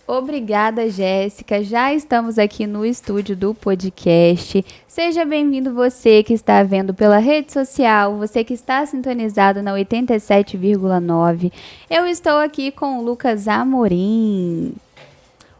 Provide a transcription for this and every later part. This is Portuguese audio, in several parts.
Obrigada, Jéssica. Já estamos aqui no estúdio do podcast. Seja bem-vindo você que está vendo pela rede social, você que está sintonizado na 87,9. Eu estou aqui com o Lucas Amorim.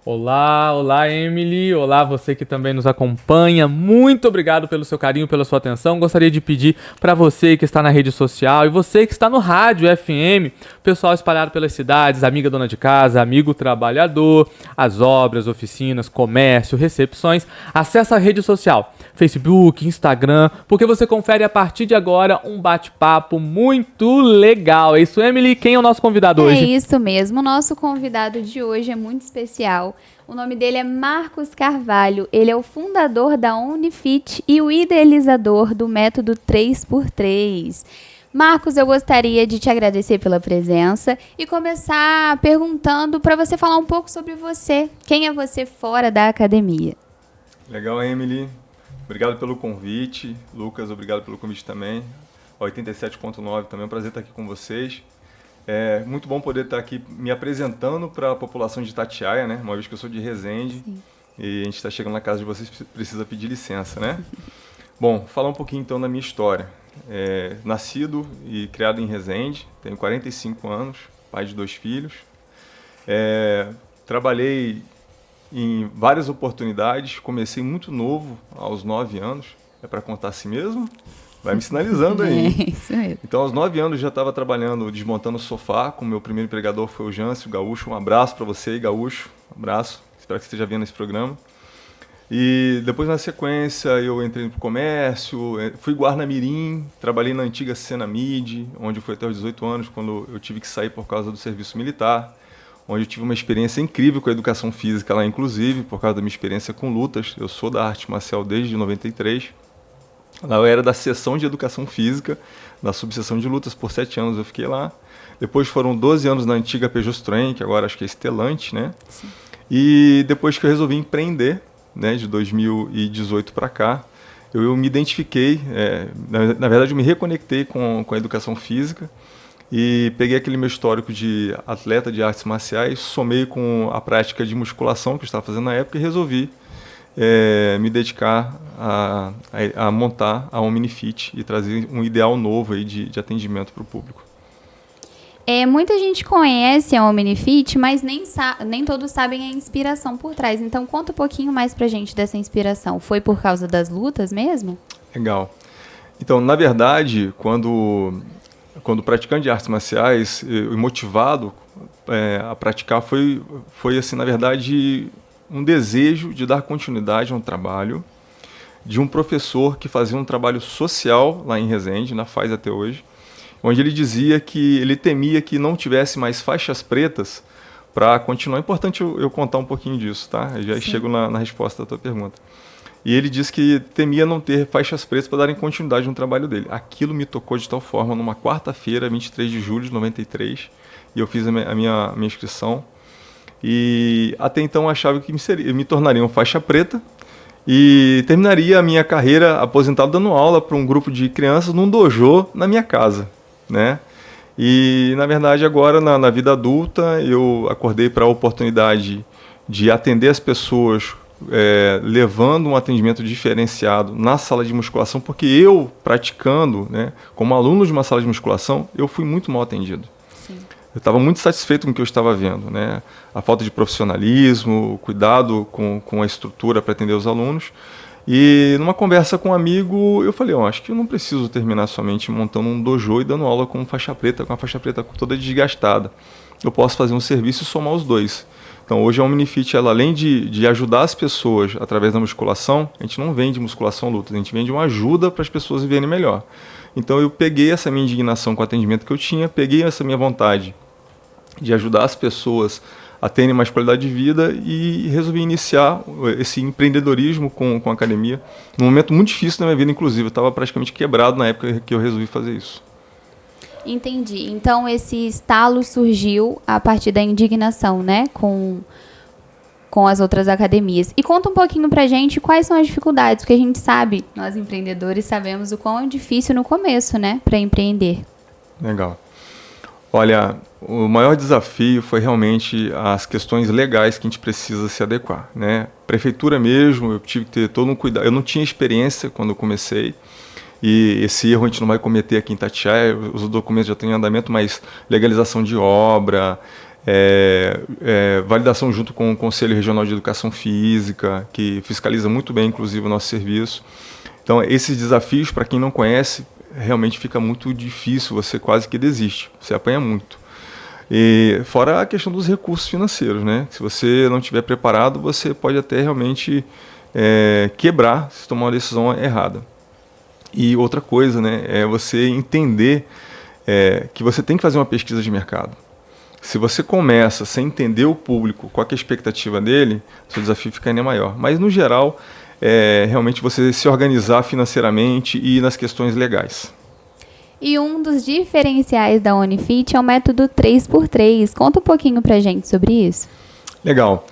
Olá Emily, olá você que também nos acompanha, muito obrigado pelo seu carinho, pela sua atenção. Gostaria de pedir para você que está na rede social e você que está no rádio FM, pessoal espalhado pelas cidades, amiga dona de casa, amigo trabalhador, as obras, oficinas, comércio, recepções, acesse a rede social, Facebook, Instagram, porque você confere a partir de agora um bate-papo muito legal. É isso, Emily? Quem é o nosso convidado hoje? É isso mesmo, o nosso convidado de hoje é muito especial. O nome dele é Marcos Carvalho, ele é o fundador da Unifit e o idealizador do método 3x3. Marcos, eu gostaria de te agradecer pela presença e começar perguntando para você falar um pouco sobre você. Quem é você fora da academia? Legal, Emily. Obrigado pelo convite. Lucas, obrigado pelo convite também. 87.9 também é um prazer estar aqui com vocês. É muito bom poder estar aqui me apresentando para a população de Itatiaia, né? Uma vez que eu sou de Resende. Sim. E a gente está chegando na casa de vocês, precisa pedir licença, né? Bom, falar um pouquinho então da minha história. Nascido e criado em Resende, tenho 45 anos, pai de 2 filhos. Trabalhei em várias oportunidades, comecei muito novo, aos 9 anos. É para contar assim mesmo? Vai me sinalizando aí. Isso mesmo. Então, aos 9 anos, já estava trabalhando, desmontando o sofá, com o meu primeiro empregador foi o Jâncio Gaúcho. Um abraço para você aí, Gaúcho. Um abraço. Espero que você esteja vendo esse programa. E depois, na sequência, eu entrei no comércio, fui Guarnamirim, trabalhei na antiga Senamid, onde eu fui até os 18 anos, quando eu tive que sair por causa do serviço militar, onde eu tive uma experiência incrível com a educação física lá, inclusive, por causa da minha experiência com lutas. Eu sou da arte marcial desde 93. Lá eu era da seção de educação física, da subseção de lutas, por 7 anos eu fiquei lá. Depois foram 12 anos na antiga Peugeot Citroën, que agora acho que é Stellantis, né? Sim. E depois que eu resolvi empreender, né, de 2018 para cá, eu me identifiquei, na verdade eu me reconectei com a educação física e peguei aquele meu histórico de atleta de artes marciais, somei com a prática de musculação que eu estava fazendo na época e resolvi me dedicar a montar a Omnifit e trazer um ideal novo aí de atendimento para o público. Muita gente conhece a Omnifit, mas nem todos sabem a inspiração por trás. Então, conta um pouquinho mais pra gente dessa inspiração. Foi por causa das lutas mesmo? Legal. Então, na verdade, quando praticante de artes marciais e motivado a praticar, foi assim, na verdade, um desejo de dar continuidade a um trabalho de um professor que fazia um trabalho social lá em Resende, ainda faz até hoje, onde ele dizia que ele temia que não tivesse mais faixas pretas para continuar. É importante eu contar um pouquinho disso, tá? Eu já chego na resposta da tua pergunta. E ele disse que temia não ter faixas pretas para darem continuidade no trabalho dele. Aquilo me tocou de tal forma, numa quarta-feira, 23 de julho de 93, e eu fiz a minha inscrição. E até então eu achava que me tornaria um faixa preta e terminaria a minha carreira aposentado dando aula para um grupo de crianças num dojo na minha casa, né? E, na verdade, agora, na vida adulta, eu acordei para a oportunidade de atender as pessoas levando um atendimento diferenciado na sala de musculação, porque eu, praticando, né, como aluno de uma sala de musculação, eu fui muito mal atendido. Sim. Eu estava muito satisfeito com o que eu estava vendo, né? A falta de profissionalismo, o cuidado com a estrutura para atender os alunos. E numa conversa com um amigo, eu falei, acho que eu não preciso terminar somente montando um dojo e dando aula com faixa preta, com a faixa preta toda desgastada. Eu posso fazer um serviço e somar os dois. Então hoje a Omnifit, ela, além de ajudar as pessoas através da musculação, a gente não vende musculação luta, a gente vende uma ajuda para as pessoas viverem melhor. Então eu peguei essa minha indignação com o atendimento que eu tinha, peguei essa minha vontade de ajudar as pessoas a terem mais qualidade de vida e resolvi iniciar esse empreendedorismo com a academia num momento muito difícil da minha vida, inclusive. Eu estava praticamente quebrado na época que eu resolvi fazer isso. Entendi. Então, esse estalo surgiu a partir da indignação, né? Com as outras academias. E conta um pouquinho pra gente quais são as dificuldades, porque a gente sabe, nós empreendedores sabemos o quão é difícil no começo, né? Para empreender. Legal. Olha, o maior desafio foi realmente as questões legais que a gente precisa se adequar, né? Prefeitura mesmo, eu tive que ter todo um cuidado. Eu não tinha experiência quando eu comecei, e esse erro a gente não vai cometer aqui em Itatiaia. Os documentos já estão em andamento, mas legalização de obra, validação junto com o Conselho Regional de Educação Física, que fiscaliza muito bem, inclusive, o nosso serviço. Então, esses desafios, para quem não conhece, realmente fica muito difícil, você quase que desiste, você apanha muito. E fora a questão dos recursos financeiros, né? Se você não estiver preparado, você pode até realmente quebrar se tomar uma decisão errada. E outra coisa, né, é você entender que você tem que fazer uma pesquisa de mercado. Se você começa sem entender o público, qual é a expectativa dele, seu desafio fica ainda maior. Mas, no geral, realmente você se organizar financeiramente e nas questões legais. E um dos diferenciais da Unifit é o método 3x3. Conta um pouquinho pra gente sobre isso. Legal.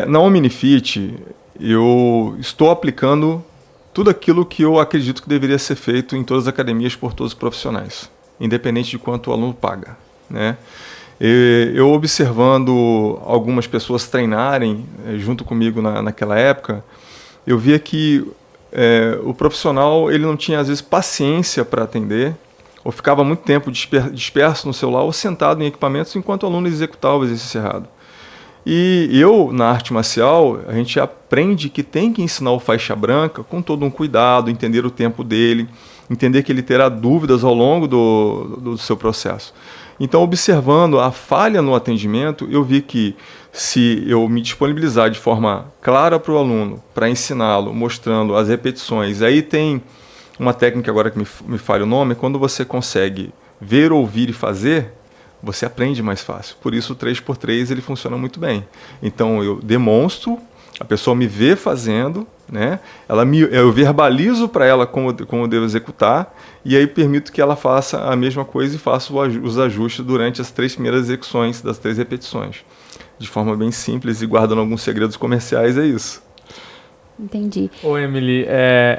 Na Unifit, eu estou aplicando tudo aquilo que eu acredito que deveria ser feito em todas as academias por todos os profissionais, independente de quanto o aluno paga, né? Eu observando algumas pessoas treinarem junto comigo naquela época, eu via que o profissional ele não tinha, às vezes, paciência para atender, ou ficava muito tempo disperso no celular ou sentado em equipamentos enquanto o aluno executava o exercício errado. E eu, na arte marcial, a gente aprende que tem que ensinar o faixa branca com todo um cuidado, entender o tempo dele, entender que ele terá dúvidas ao longo do seu processo. Então, observando a falha no atendimento, eu vi que se eu me disponibilizar de forma clara para o aluno, para ensiná-lo, mostrando as repetições, aí tem uma técnica agora que me falha o nome, quando você consegue ver, ouvir e fazer, você aprende mais fácil. Por isso o 3x3 ele funciona muito bem. Então eu demonstro, a pessoa me vê fazendo, né? Eu verbalizo para ela como eu devo executar, e aí permito que ela faça a mesma coisa e faça os ajustes durante as 3 primeiras execuções das 3 repetições. De forma bem simples e guardando alguns segredos comerciais, é isso. Entendi. Ô, Emily,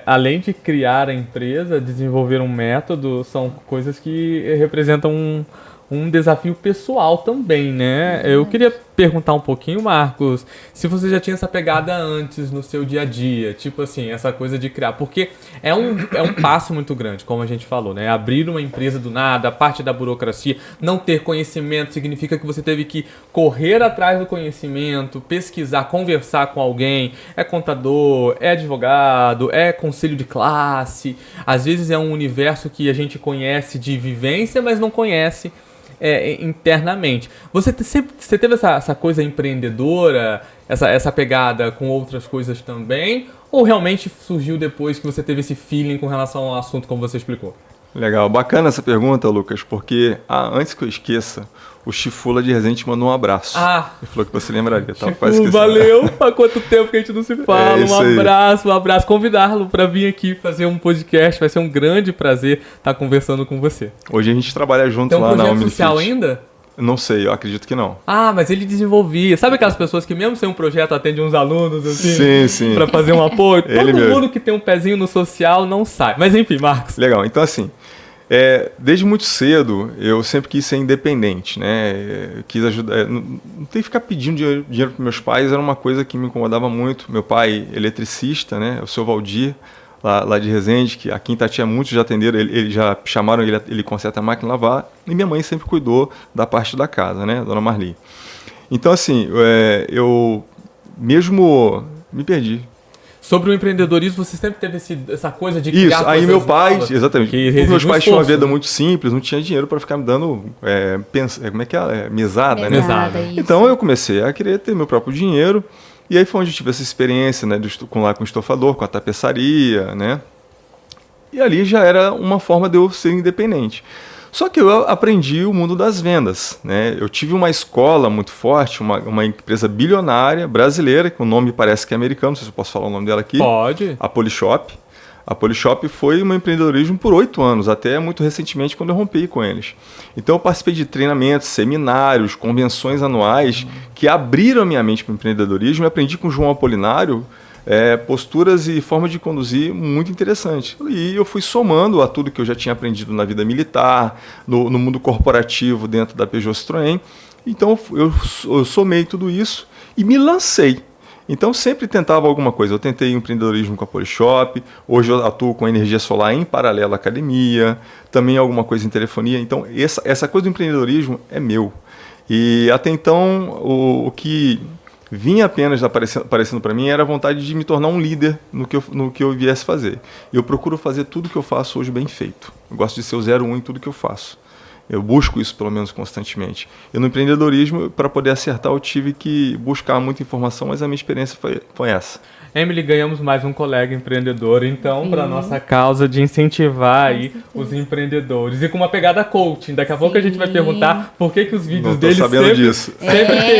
além de criar a empresa, desenvolver um método, são coisas que representam um desafio pessoal também, né? Eu queria perguntar um pouquinho, Marcos, se você já tinha essa pegada antes no seu dia a dia, tipo assim, essa coisa de criar, porque é um passo muito grande, como a gente falou, né? Abrir uma empresa do nada, a parte da burocracia, não ter conhecimento significa que você teve que correr atrás do conhecimento, pesquisar, conversar com alguém, é contador, é advogado, é conselho de classe, às vezes é um universo que a gente conhece de vivência, mas não conhece internamente. Você teve essa coisa empreendedora, essa pegada com outras coisas também? Ou realmente surgiu depois que você teve esse feeling com relação ao assunto, como você explicou? Legal, bacana essa pergunta, Lucas, porque antes que eu esqueça, o Chifula de Resende mandou um abraço. Ele falou que você lembraria. Chifu, valeu! Há quanto tempo que a gente não se fala? Um abraço. Convidá-lo para vir aqui fazer um podcast. Vai ser um grande prazer estar conversando com você. Hoje a gente trabalha junto lá na Unifit. Tem um projeto social ainda? Não sei, eu acredito que não. Mas ele desenvolvia. Sabe aquelas pessoas que mesmo sem um projeto atendem uns alunos Sim, assim? sim. Para fazer um apoio? Todo mundo que tem um pezinho no social não sai. Mas enfim, Marcos. Legal, então assim, desde muito cedo eu sempre quis ser independente, né? Quis ajudar, não ter que ficar pedindo dinheiro para meus pais, era uma coisa que me incomodava muito. Meu pai, eletricista, né? O seu Valdir, lá de Resende, que aqui em Itatiaia muitos já atenderam, ele já chamaram, ele conserta a máquina de lavar, e minha mãe sempre cuidou da parte da casa, né? Dona Marli. Então assim, eu mesmo me perdi. Sobre o empreendedorismo, você sempre teve essa coisa de criar isso, aí meu pai, novas, exatamente. Meus pais tinham uma vida muito simples, não tinha dinheiro para ficar me dando, como é que é? Mesada, né? Mesada. Então eu comecei a querer ter meu próprio dinheiro, e aí foi onde eu tive essa experiência, né, com o estofador, com a tapeçaria, né? E ali já era uma forma de eu ser independente. Só que eu aprendi o mundo das vendas, né? Eu tive uma escola muito forte, uma empresa bilionária brasileira, que o nome parece que é americano, não sei se eu posso falar o nome dela aqui. Pode. A Polishop. A Polishop foi um empreendedorismo por 8 anos, até muito recentemente quando eu rompi com eles. Então eu participei de treinamentos, seminários, convenções anuais que abriram a minha mente para o empreendedorismo. Eu aprendi com o João Apolinário posturas e forma de conduzir muito interessante. E eu fui somando a tudo que eu já tinha aprendido na vida militar, no mundo corporativo dentro da Peugeot Citroën. Então eu somei tudo isso e me lancei. Então sempre tentava alguma coisa. Eu tentei empreendedorismo com a Polishop, hoje eu atuo com energia solar em paralelo à academia, também alguma coisa em telefonia. Então essa coisa do empreendedorismo é meu. E até então o que vinha apenas aparecendo para mim era a vontade de me tornar um líder no que eu viesse fazer. E eu procuro fazer tudo que eu faço hoje bem feito. Eu gosto de ser o 01 em tudo que eu faço. Eu busco isso, pelo menos, constantemente. E no empreendedorismo, para poder acertar, eu tive que buscar muita informação, mas a minha experiência foi essa. Emily, ganhamos mais um colega empreendedor, então, para nossa causa de incentivar aí os empreendedores. E com uma pegada coaching. Daqui a pouco a gente vai perguntar por que os vídeos deles a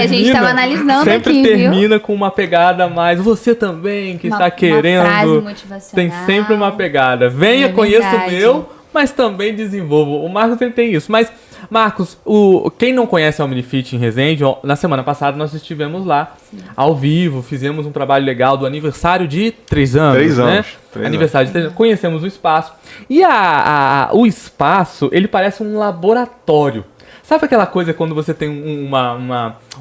gente estava analisando sempre aqui, termina com uma pegada mais. Você também que está querendo. Uma frase motivacional. Tem sempre uma pegada. Venha, conheça o meu, mas também desenvolvo. O Marcos ele tem isso. Mas, Marcos, quem não conhece a Omnifit em Resende, na semana passada nós estivemos lá, ao vivo, fizemos um trabalho legal do aniversário de 3 anos. 3 anos. Né? 3 aniversário de 3 anos. Conhecemos o espaço. E o espaço, ele parece um laboratório. Sabe aquela coisa quando você tem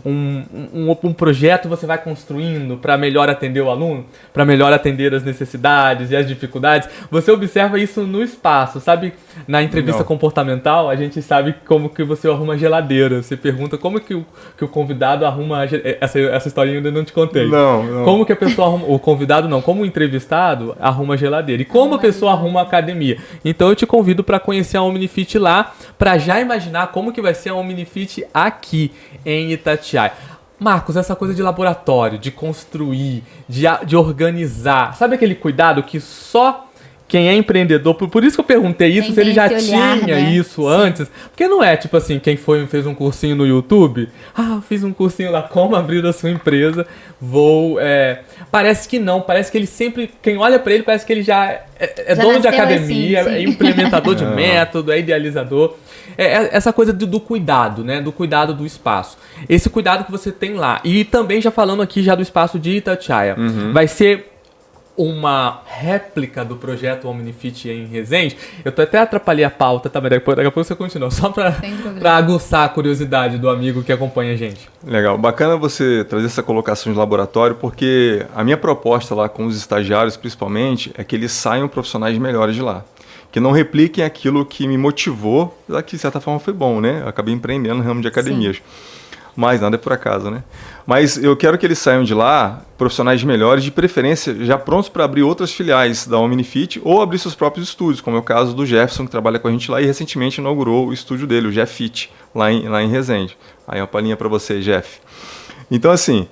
um projeto, você vai construindo para melhor atender o aluno, para melhor atender as necessidades e as dificuldades? Você observa isso no espaço, sabe? Na entrevista comportamental, a gente sabe como que você arruma a geladeira. Você pergunta como que o convidado arruma essa historinha eu ainda não te contei. Não. Como que a pessoa arruma, o convidado não, como o entrevistado arruma a geladeira. E como a pessoa arruma a academia. Então eu te convido para conhecer a Omnifit lá, para já imaginar como que vai ser a Omnifit aqui em Itatiaia. Marcos, essa coisa de laboratório, de construir, de organizar, sabe aquele cuidado que só quem é empreendedor, por isso que eu perguntei isso, se ele já tinha isso antes, porque não é tipo assim, quem fez um cursinho no YouTube, fiz um cursinho lá, como abrir a sua empresa, parece que não, parece que ele sempre, quem olha pra ele parece que ele já é dono de academia, assim, é implementador de método, é idealizador, essa coisa do cuidado, né, do cuidado do espaço, esse cuidado que você tem lá, e também já falando aqui já do espaço de Itatiaia, vai ser uma réplica do projeto Omnifit em Resende. Eu até atrapalhei a pauta, tá? Mas daqui a pouco você continua. Só para aguçar a curiosidade do amigo que acompanha a gente. Legal. Bacana você trazer essa colocação de laboratório, porque a minha proposta lá com os estagiários, principalmente, é que eles saiam profissionais melhores de lá. Que não repliquem aquilo que me motivou, apesar que de certa forma foi bom, né? Eu acabei empreendendo no ramo de academias. Sim. Mas nada é por acaso, né? Mas eu quero que eles saiam de lá profissionais melhores, de preferência já prontos para abrir outras filiais da Omnifit ou abrir seus próprios estúdios, como é o caso do Jefferson, que trabalha com a gente lá e recentemente inaugurou o estúdio dele, o Jeffit, lá em Resende. Aí uma palhinha para você, Jeff. Então, assim,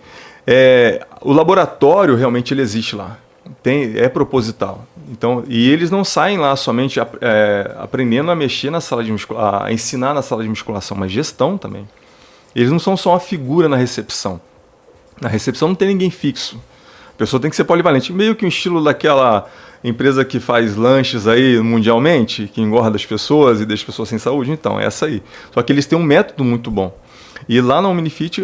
o laboratório realmente ele existe lá. É proposital. Então, e eles não saem lá somente aprendendo a mexer na sala de musculação, a ensinar na sala de musculação, mas gestão também. Eles não são só uma figura na recepção. Na recepção não tem ninguém fixo. A pessoa tem que ser polivalente. Meio que um estilo daquela empresa que faz lanches aí mundialmente, que engorda as pessoas e deixa as pessoas sem saúde. Então, é essa aí. Só que eles têm um método muito bom. E lá na Omnifit,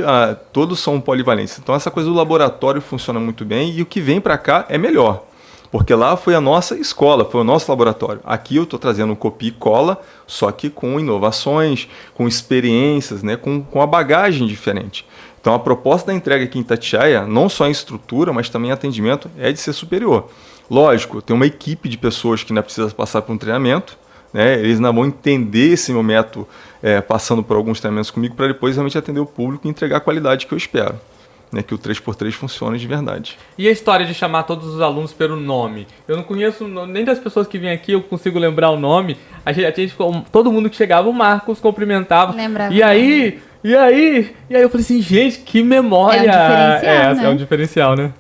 todos são polivalentes. Então, essa coisa do laboratório funciona muito bem e o que vem para cá é melhor. Porque lá foi a nossa escola, foi o nosso laboratório. Aqui eu estou trazendo copia e cola, só que com inovações, com experiências, né, com a bagagem diferente. Então a proposta da entrega aqui em Itatiaia, não só em estrutura, mas também em atendimento, é de ser superior. Lógico, tem uma equipe de pessoas que ainda precisa passar por um treinamento, né, eles ainda vão entender esse meu método passando por alguns treinamentos comigo para depois realmente atender o público e entregar a qualidade que eu espero. Né, que o 3x3 funcione de verdade. E a história de chamar todos os alunos pelo nome? Eu não conheço nem das pessoas que vêm aqui, eu consigo lembrar o nome. A gente todo mundo que chegava, o Marcos cumprimentava. Lembrava. E aí eu falei assim, gente, que memória! É um diferencial, né?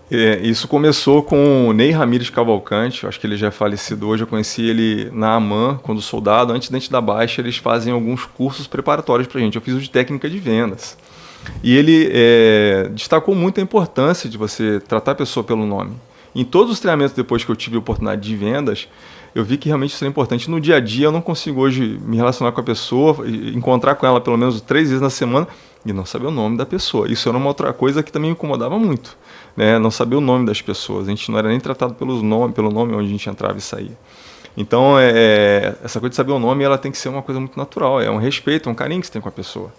Isso começou com o Ney Ramires Cavalcante, acho que ele já é falecido hoje, eu conheci ele na AMAN, quando soldado, antes da baixa, eles fazem alguns cursos preparatórios pra gente. Eu fiz o de técnica de vendas. E ele destacou muito a importância de você tratar a pessoa pelo nome. Em todos os treinamentos depois que eu tive a oportunidade de vendas, eu vi que realmente isso é importante. No dia a dia eu não consigo hoje me relacionar com a pessoa, encontrar com ela pelo menos 3 vezes na semana e não saber o nome da pessoa. Isso era uma outra coisa que também me incomodava muito. né? Não saber o nome das pessoas. A gente não era nem tratado pelo nome onde a gente entrava e saía. Então, essa coisa de saber o nome, ela tem que ser uma coisa muito natural. É um respeito, um carinho que você tem com a pessoa.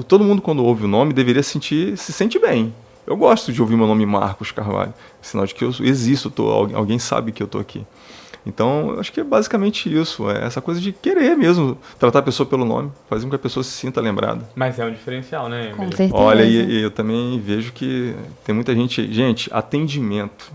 Todo mundo, quando ouve o nome, deveria se sente bem. Eu gosto de ouvir meu nome Marcos Carvalho. Sinal de que eu existo, alguém sabe que eu estou aqui. Então, eu acho que é basicamente isso. É essa coisa de querer mesmo tratar a pessoa pelo nome, fazer com que a pessoa se sinta lembrada. Mas é um diferencial, né, Emily? Com certeza. Olha, e eu também vejo que tem muita gente... Gente, atendimento.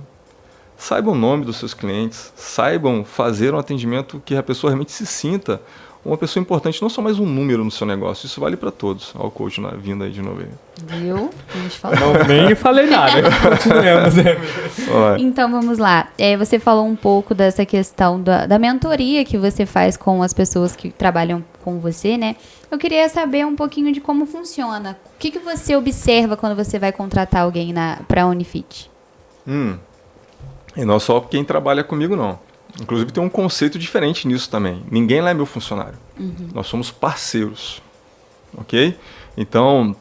Saibam o nome dos seus clientes, saibam fazer um atendimento que a pessoa realmente se sinta uma pessoa importante, não só mais um número no seu negócio. Isso vale para todos. Olha o coach vindo aí de novo. Viu? A gente falou. Não, nem falei nada. Continuemos, Emily. Então, vamos lá. Você falou um pouco dessa questão da mentoria que você faz com as pessoas que trabalham com você, né? Eu queria saber um pouquinho de como funciona. O que você observa quando você vai contratar alguém para a Unifit? E não só quem trabalha comigo, não. Inclusive tem um conceito diferente nisso também. Ninguém lá é meu funcionário. Nós somos parceiros. Ok? Então,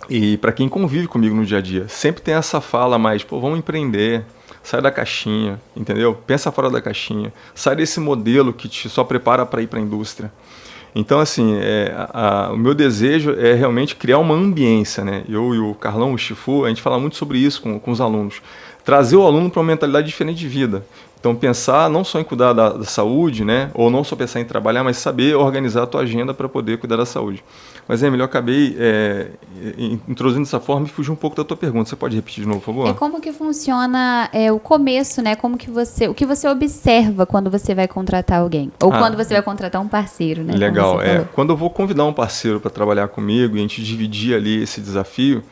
e para quem convive comigo no dia a dia, sempre tem essa fala mais, vamos empreender, sai da caixinha, entendeu? Pensa fora da caixinha. Sai desse modelo que te só prepara para ir para a indústria. Então, assim, o meu desejo é realmente criar uma ambiência, né? Eu e o Carlão, o Chifu, a gente fala muito sobre isso com os alunos. Trazer o aluno para uma mentalidade diferente de vida. Então, pensar não só em cuidar da saúde, né? Ou não só pensar em trabalhar, mas saber organizar a tua agenda para poder cuidar da saúde. Mas, Emily, eu acabei introduzindo dessa forma e fugi um pouco da tua pergunta. Você pode repetir de novo, por favor? Como que funciona o começo, né? O que você observa quando você vai contratar alguém? Ou quando você vai contratar um parceiro, né? Legal. Quando eu vou convidar um parceiro para trabalhar comigo e a gente dividir ali esse desafio,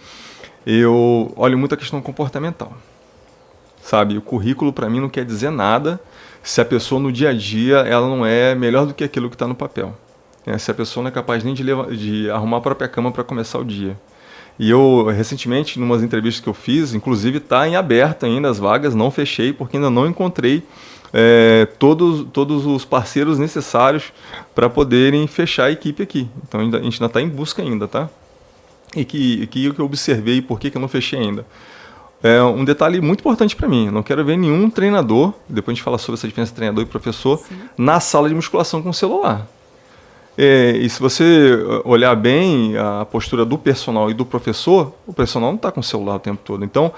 eu olho muito a questão comportamental. Sabe, o currículo para mim não quer dizer nada se a pessoa no dia a dia ela não é melhor do que aquilo que está no papel. Se a pessoa não é capaz nem de arrumar a própria cama para começar o dia. E eu, recentemente, em umas entrevistas que eu fiz, inclusive está em aberto ainda as vagas, não fechei, porque ainda não encontrei todos os parceiros necessários para poderem fechar a equipe aqui. Então a gente ainda está em busca ainda, tá? E que eu observei e por que eu não fechei ainda. É um detalhe muito importante para mim. Eu não quero ver nenhum treinador, depois a gente fala sobre essa diferença de treinador e professor, sim, na sala de musculação com o celular. E se você olhar bem a postura do personal e do professor, o personal não está com o celular o tempo todo. Então,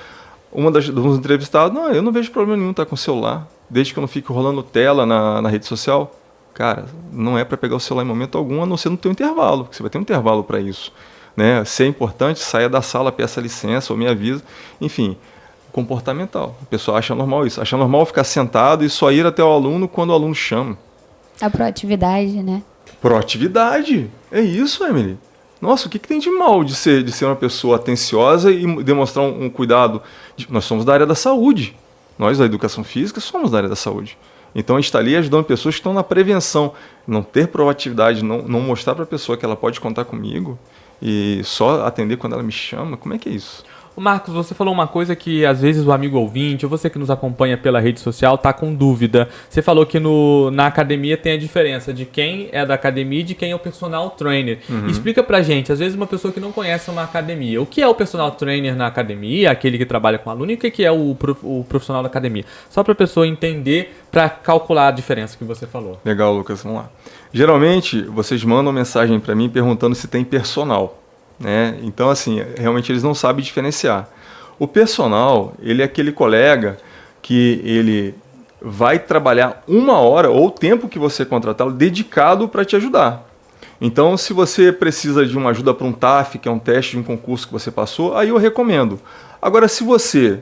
dos entrevistados, eu não vejo problema nenhum estar com o celular, desde que eu não fique rolando tela na rede social. Cara, não é para pegar o celular em momento algum, a não ser no teu intervalo, porque você vai ter um intervalo para isso. Né? Se é importante, saia da sala, peça licença ou me avisa. Enfim, comportamental. A pessoa acha normal isso. Acha normal ficar sentado e só ir até o aluno quando o aluno chama. A proatividade, né? Proatividade. É isso, Emily. Nossa, o que tem de mal de ser uma pessoa atenciosa e demonstrar um cuidado? Nós somos da área da saúde. Nós, da educação física, somos da área da saúde. Então, a gente está ali ajudando pessoas que estão na prevenção. Não ter proatividade, não mostrar para a pessoa que ela pode contar comigo e só atender quando ela me chama, como é que é isso? Marcos, você falou uma coisa que às vezes o amigo ouvinte, ou você que nos acompanha pela rede social, tá com dúvida. Você falou que na academia tem a diferença de quem é da academia e de quem é o personal trainer. Explica pra gente, às vezes uma pessoa que não conhece uma academia, o que é o personal trainer na academia, aquele que trabalha com aluno, e o que é o profissional da academia? Só pra pessoa entender, pra calcular a diferença que você falou. Legal, Lucas, vamos lá. Geralmente, vocês mandam mensagem pra mim perguntando se tem personal. Né? Então, assim, realmente eles não sabem diferenciar. O personal, ele é aquele colega que ele vai trabalhar 1 hora ou o tempo que você contratá-lo dedicado para te ajudar. Então, se você precisa de uma ajuda para um TAF, que é um teste de um concurso que você passou, aí eu recomendo. Agora, se você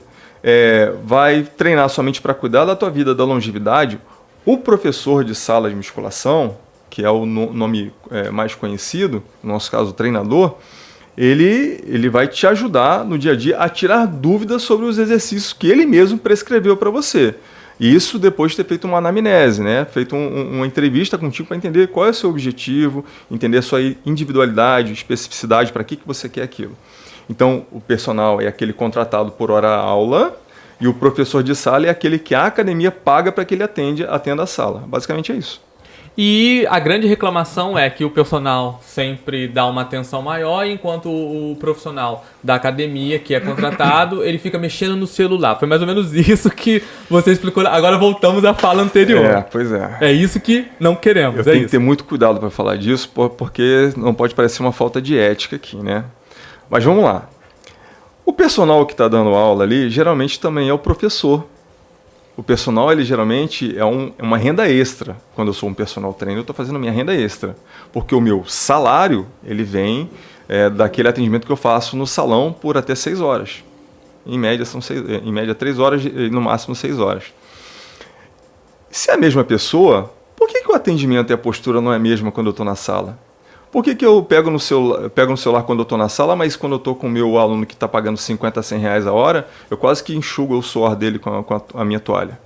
vai treinar somente para cuidar da tua vida, da longevidade, o professor de sala de musculação, que é o nome mais conhecido, no nosso caso, o treinador, ele vai te ajudar no dia a dia a tirar dúvidas sobre os exercícios que ele mesmo prescreveu para você. E isso depois de ter feito uma anamnese, né? Feito uma entrevista contigo para entender qual é o seu objetivo, entender a sua individualidade, especificidade, para que você quer aquilo. Então, o personal é aquele contratado por hora-aula e o professor de sala é aquele que a academia paga para que ele atenda a sala. Basicamente é isso. E a grande reclamação é que o personal sempre dá uma atenção maior, enquanto o profissional da academia, que é contratado, ele fica mexendo no celular. Foi mais ou menos isso que você explicou. Agora voltamos à fala anterior. Pois é. É isso que não queremos. Eu tenho que ter muito cuidado para falar disso, porque não pode parecer uma falta de ética aqui, né? Mas vamos lá. O personal que está dando aula ali, geralmente também é o professor. O personal, ele geralmente é uma renda extra. Quando eu sou um personal trainer, eu estou fazendo minha renda extra. Porque o meu salário, ele vem daquele atendimento que eu faço no salão por até 6 horas. Em média, em média 3 horas e no máximo 6 horas. Se é a mesma pessoa, por que o atendimento e a postura não é a mesma quando eu estou na sala? Por que eu pego no celular quando eu estou na sala, mas quando eu estou com o meu aluno que está pagando 50, 100 reais a hora, eu quase que enxugo o suor dele com a minha toalha?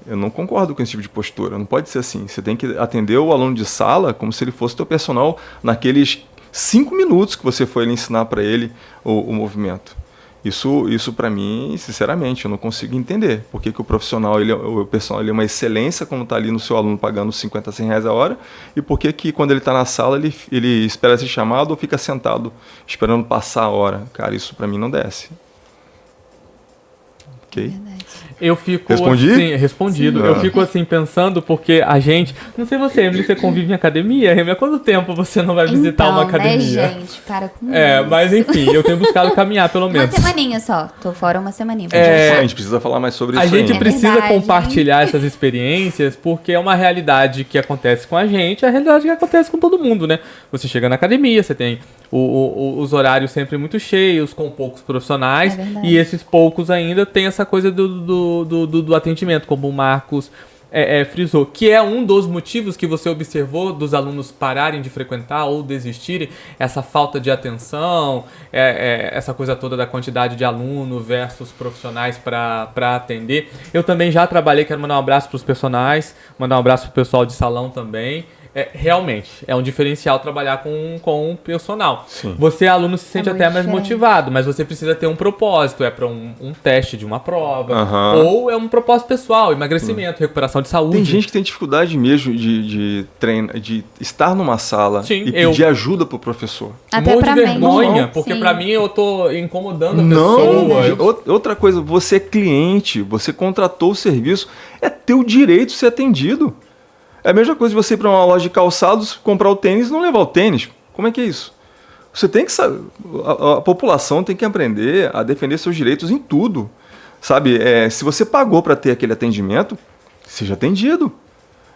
Eu não concordo com esse tipo de postura. Não pode ser assim. Você tem que atender o aluno de sala como se ele fosse teu personal naqueles 5 minutos que você foi ensinar para ele o movimento. Isso para mim, sinceramente, eu não consigo entender. Por que o profissional, o personal, ele é uma excelência quando está ali no seu aluno pagando 50, 100 reais a hora, e por que quando ele está na sala, ele espera ser chamado ou fica sentado esperando passar a hora? Cara, isso para mim não desce. Ok? Eu fico Respondi? assim, respondido. Eu fico assim pensando porque a gente, não sei você, Emily, você convive em academia? Emily, há quanto tempo você não vai visitar então, uma academia? Né, gente, para com isso. Mas enfim, eu tenho buscado caminhar pelo menos. Uma semaninha só, tô fora uma semaninha. A gente precisa falar mais sobre isso. A gente ainda. precisa verdade. compartilhar essas experiências porque é uma realidade que acontece com a gente, é a realidade que acontece com todo mundo, né? Você chega na academia, você tem os horários sempre muito cheios, com poucos profissionais, e esses poucos ainda tem essa coisa do atendimento, como o Marcos frisou, que é um dos motivos que você observou dos alunos pararem de frequentar ou desistirem, essa falta de atenção, essa coisa toda da quantidade de aluno versus profissionais para atender. Eu também já trabalhei, quero mandar um abraço para os personagens, mandar um abraço para o pessoal de salão também. Realmente, é um diferencial trabalhar com o personal. Sim. Você, aluno, se sente até mais diferente. motivado, mas você precisa ter um propósito. É para um teste de uma prova, ou é um propósito pessoal, emagrecimento, recuperação de saúde. Tem gente que tem dificuldade mesmo de estar numa sala e pedir ajuda pro professor. Até Morro pra de mim. vergonha, porque Sim. pra mim eu tô incomodando a pessoa. Outra coisa, você é cliente, você contratou o serviço, é teu direito ser atendido. É a mesma coisa de você ir para uma loja de calçados, comprar o tênis e não levar o tênis. Como é que é isso? Você tem que saber, a população tem que aprender a defender seus direitos em tudo. Sabe, se você pagou para ter aquele atendimento, seja atendido.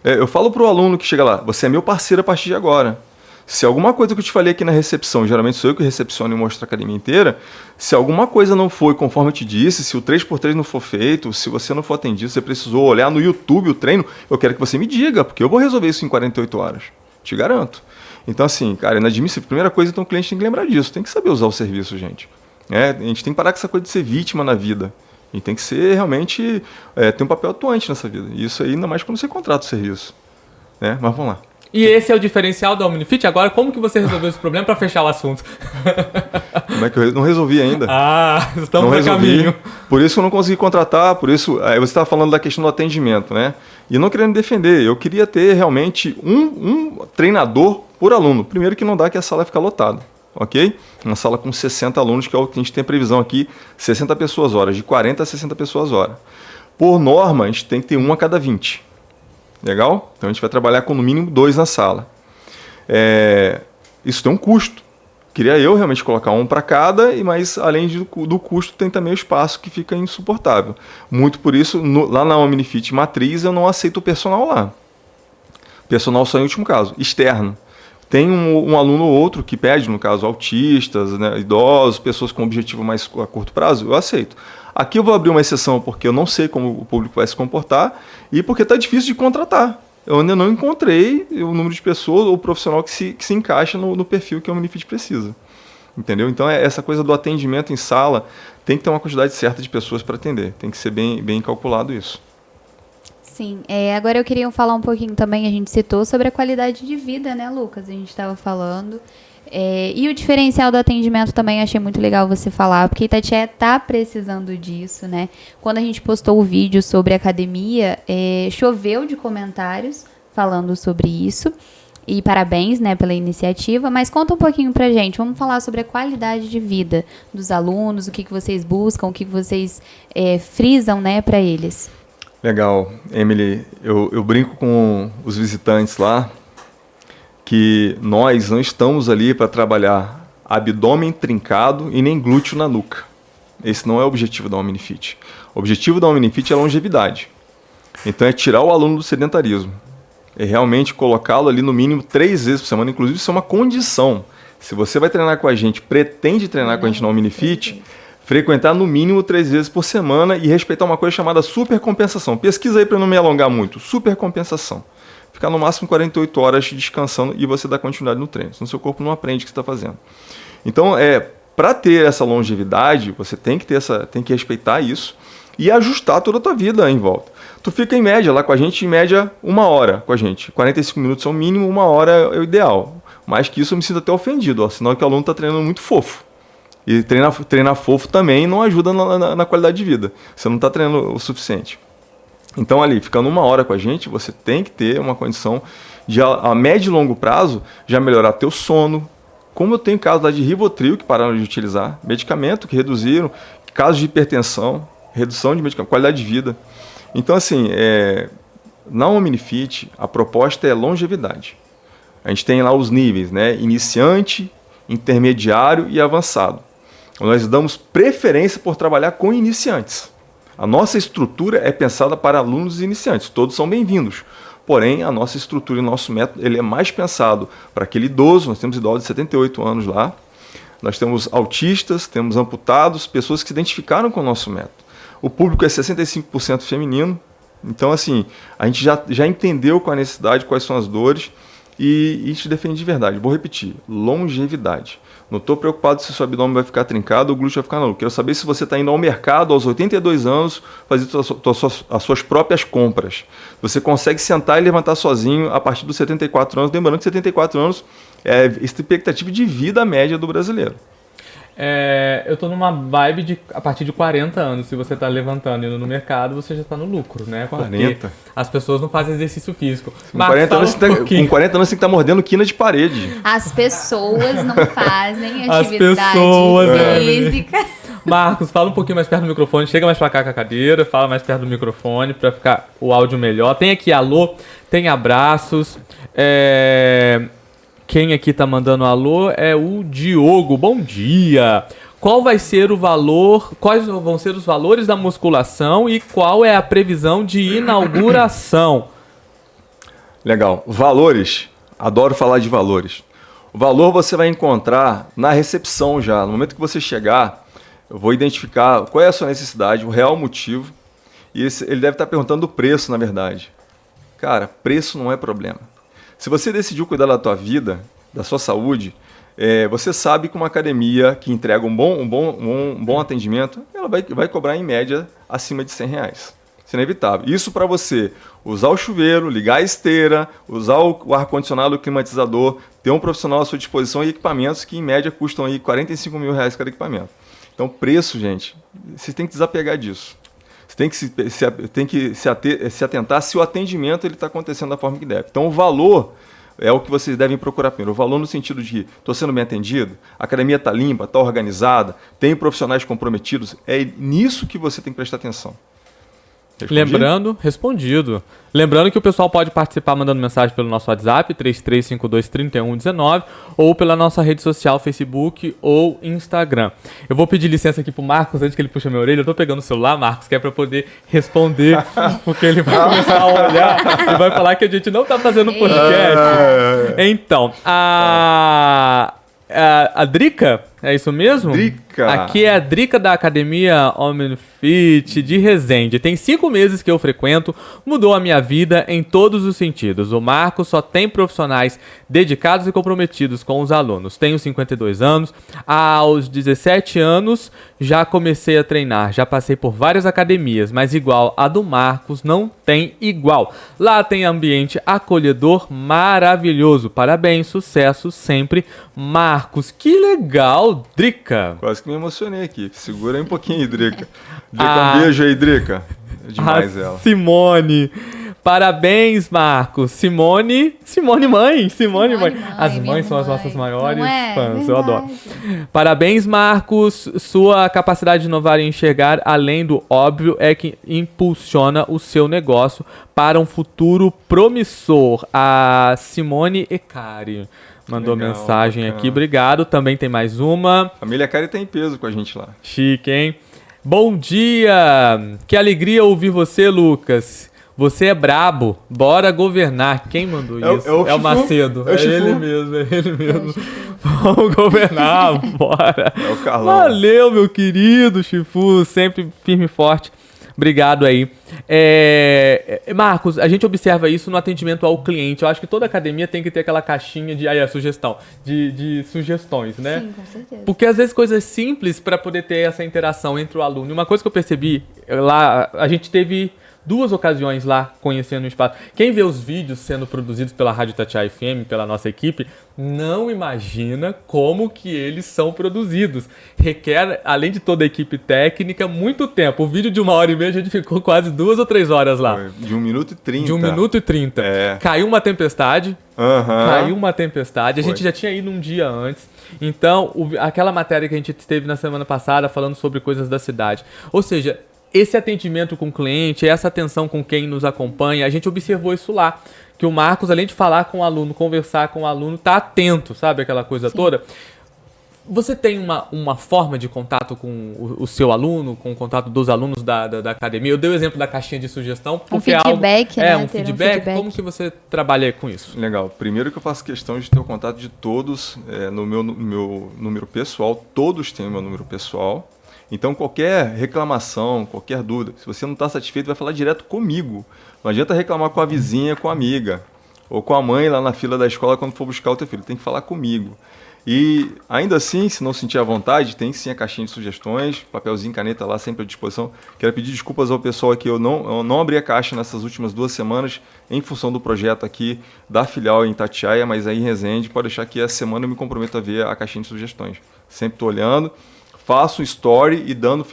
Eu falo para o aluno que chega lá, você é meu parceiro a partir de agora. Se alguma coisa que eu te falei aqui na recepção, geralmente sou eu que recepciono e mostro a academia inteira, se alguma coisa não foi conforme eu te disse, se o 3x3 não for feito, se você não for atendido, você precisou olhar no YouTube o treino, eu quero que você me diga, porque eu vou resolver isso em 48 horas. Te garanto. Então, assim, cara, inadmissível. Primeira coisa, então o cliente tem que lembrar disso, tem que saber usar o serviço, gente. A gente tem que parar com essa coisa de ser vítima na vida. A gente tem que ser realmente, ter um papel atuante nessa vida. E isso aí, ainda mais quando você contrata o serviço. Mas vamos lá. E esse é o diferencial da Omnifit. Agora, como que você resolveu esse problema para fechar o assunto? Como é que eu não resolvi ainda? Estamos no caminho. Por isso eu não consegui contratar, por isso... Aí você estava falando da questão do atendimento, né? E não querendo defender, eu queria ter realmente um treinador por aluno. Primeiro que não dá que a sala fica lotada, ok? Uma sala com 60 alunos, que é o que a gente tem previsão aqui, 60 pessoas hora, de 40 a 60 pessoas hora. Por norma, a gente tem que ter 1 a cada 20. Legal? Então a gente vai trabalhar com no mínimo 2 na sala. Isso tem um custo. Queria eu realmente colocar 1 para cada, mas além do custo tem também o espaço que fica insuportável. Muito por isso, lá na Omnifit Matriz eu não aceito o personal lá. Personal só em último caso, externo. Tem um aluno ou outro que pede, no caso, autistas, né, idosos, pessoas com objetivo mais a curto prazo, eu aceito. Aqui eu vou abrir uma exceção porque eu não sei como o público vai se comportar e porque está difícil de contratar. Eu ainda não encontrei o número de pessoas ou profissional que se encaixa no perfil que a Omnifit precisa. Entendeu? Então, essa coisa do atendimento em sala tem que ter uma quantidade certa de pessoas para atender. Tem que ser bem calculado isso. Sim. Agora eu queria falar um pouquinho também, a gente citou sobre a qualidade de vida, né, Lucas? A gente estava falando. E o diferencial do atendimento também achei muito legal você falar, porque Itatiaia está precisando disso, né? Quando a gente postou o vídeo sobre a academia, choveu de comentários falando sobre isso. E parabéns, né, pela iniciativa, mas conta um pouquinho pra gente, vamos falar sobre a qualidade de vida dos alunos, o que vocês buscam, o que vocês frisam, né, para eles. Legal, Emily, eu brinco com os visitantes lá que nós não estamos ali para trabalhar abdômen trincado e nem glúteo na nuca. Esse não é o objetivo da Omnifit. O objetivo da Omnifit é a longevidade. Então é tirar o aluno do sedentarismo. É realmente colocá-lo ali no mínimo 3 vezes por semana. Inclusive, isso é uma condição. Se você vai treinar com a gente, pretende treinar com a gente na Omnifit, frequentar no mínimo 3 vezes por semana e respeitar uma coisa chamada supercompensação. Pesquisa aí para não me alongar muito. Supercompensação. Ficar no máximo 48 horas descansando e você dá continuidade no treino. Senão seu corpo não aprende o que você está fazendo. Então, para ter essa longevidade, você tem que respeitar isso e ajustar toda a tua vida em volta. Tu fica em média lá com a gente, em média 1 hora com a gente. 45 minutos é o mínimo, 1 hora é o ideal. Mais que isso eu me sinto até ofendido, sinal que o aluno está treinando muito fofo. E treinar fofo também não ajuda na qualidade de vida. Você não está treinando o suficiente. Então ali, ficando 1 hora com a gente, você tem que ter uma condição de a médio e longo prazo já melhorar teu sono. Como eu tenho casos lá de Rivotril que pararam de utilizar, medicamento que reduziram, casos de hipertensão, redução de medicamento, qualidade de vida. Então, assim, na Omnifit, a proposta é longevidade. A gente tem lá os níveis, né? Iniciante, intermediário e avançado. Nós damos preferência por trabalhar com iniciantes. A nossa estrutura é pensada para alunos iniciantes, todos são bem-vindos. Porém, a nossa estrutura e o nosso método ele é mais pensado para aquele idoso, nós temos idosos de 78 anos lá, nós temos autistas, temos amputados, pessoas que se identificaram com o nosso método. O público é 65% feminino, então assim, a gente já entendeu qual a necessidade, quais são as dores e isso defende de verdade. Vou repetir, longevidade. Não estou preocupado se o seu abdômen vai ficar trincado ou o glúteo vai ficar não. Quero saber se você está indo ao mercado aos 82 anos fazer as suas próprias compras. Você consegue sentar e levantar sozinho a partir dos 74 anos, lembrando que 74 anos é a expectativa de vida média do brasileiro. Eu tô numa vibe a partir de 40 anos. Se você tá levantando e indo no mercado, você já tá no lucro, né? Porque 40? As pessoas não fazem exercício físico. Com 40 anos você tem que estar mordendo quina de parede. As pessoas não fazem As atividade pessoas, física. Marcos, fala um pouquinho mais perto do microfone. Chega mais pra cá com a cadeira. Fala mais perto do microfone pra ficar o áudio melhor. Tem aqui alô, tem abraços. Quem aqui tá mandando alô é o Diogo. Bom dia! Qual vai ser o valor, quais vão ser os valores da musculação e qual é a previsão de inauguração? Legal. Valores. Adoro falar de valores. O valor você vai encontrar na recepção já. No momento que você chegar, eu vou identificar qual é a sua necessidade, o real motivo. E ele deve estar perguntando o preço, na verdade. Cara, preço não é problema. Se você decidiu cuidar da tua vida, da sua saúde, você sabe que uma academia que entrega um bom atendimento, ela vai cobrar em média acima de R$100. Isso é inevitável. Isso para você usar o chuveiro, ligar a esteira, usar o ar-condicionado, o climatizador, ter um profissional à sua disposição e equipamentos que em média custam aí R$45 mil cada equipamento. Então preço, gente, você tem que desapegar disso. Você tem que se atentar se o atendimento está acontecendo da forma que deve. Então, o valor é o que vocês devem procurar primeiro. O valor no sentido de estou sendo bem atendido, a academia está limpa, está organizada, tem profissionais comprometidos. É nisso que você tem que prestar atenção. Respondido. Lembrando que o pessoal pode participar mandando mensagem pelo nosso WhatsApp, 33523119, ou pela nossa rede social, Facebook ou Instagram. Eu vou pedir licença aqui pro Marcos, antes que ele puxe a minha orelha. Eu tô pegando o celular, Marcos, que é pra poder responder, porque ele vai começar a olhar e vai falar que a gente não tá fazendo podcast. Então, a Drica, é isso mesmo? Drica. Aqui é a Drica da Academia Omnifit de Resende. Tem 5 meses que eu frequento, mudou a minha vida em todos os sentidos. O Marcos só tem profissionais dedicados e comprometidos com os alunos. Tenho 52 anos, aos 17 anos já comecei a treinar, já passei por várias academias, mas igual a do Marcos não tem igual. Lá tem ambiente acolhedor maravilhoso. Parabéns, sucesso sempre, Marcos. Que legal, Drica. Quase que me emocionei aqui. Segura aí um pouquinho, Drica. Drica, um beijo aí, Drica. É demais ela. Simone. Parabéns, Marcos. Simone mãe. As mães são as nossas maiores fãs, eu adoro. Parabéns, Marcos. Sua capacidade de inovar e enxergar além do óbvio é que impulsiona o seu negócio para um futuro promissor. A Simone Ecari mandou mensagem aqui. Obrigado. Também tem mais uma. Família Ecari tem peso com a gente lá. Chique, hein? Bom dia. Que alegria ouvir você, Lucas. Você é brabo, bora governar. Quem mandou isso? É o Macedo. É ele mesmo. Vamos governar, bora. É o Carlão. Valeu, meu querido Chifu, sempre firme e forte. Obrigado aí. Marcos, a gente observa isso no atendimento ao cliente. Eu acho que toda academia tem que ter aquela caixinha de sugestão, de sugestões, né? Sim, com certeza. Porque às vezes coisas simples para poder ter essa interação entre o aluno. E uma coisa que eu percebi, lá a gente teve 2 ocasiões lá conhecendo o espaço. Quem vê os vídeos sendo produzidos pela Rádio Itatiaia FM, pela nossa equipe, não imagina como que eles são produzidos. Requer, além de toda a equipe técnica, muito tempo. O vídeo de 1h30 a gente ficou quase 2 ou 3 horas lá. De 1 minuto e 30. De 1 minuto e 30. Caiu uma tempestade. A gente já tinha ido um dia antes. Então, aquela matéria que a gente teve na semana passada falando sobre coisas da cidade. Ou seja, esse atendimento com o cliente, essa atenção com quem nos acompanha, a gente observou isso lá. Que o Marcos, além de falar com o aluno, conversar com o aluno, tá atento, sabe? Aquela coisa toda. Você tem uma forma de contato com o seu aluno, com o contato dos alunos da academia? Eu dei o exemplo da caixinha de sugestão. Porque feedback, é né? Um feedback. Como que você trabalha com isso? Legal. Primeiro que eu faço questão de ter o contato de todos no meu número pessoal. Todos têm o meu número pessoal. Então, qualquer reclamação, qualquer dúvida, se você não está satisfeito, vai falar direto comigo. Não adianta reclamar com a vizinha, com a amiga, ou com a mãe lá na fila da escola quando for buscar o teu filho. Tem que falar comigo. E, ainda assim, se não sentir à vontade, tem sim a caixinha de sugestões, papelzinho, caneta lá sempre à disposição. Quero pedir desculpas ao pessoal aqui, eu não abri a caixa nessas últimas 2 semanas em função do projeto aqui da filial em Itatiaia, mas aí em Resende, pode deixar que essa semana eu me comprometo a ver a caixinha de sugestões. Sempre estou olhando. Faço um story e dando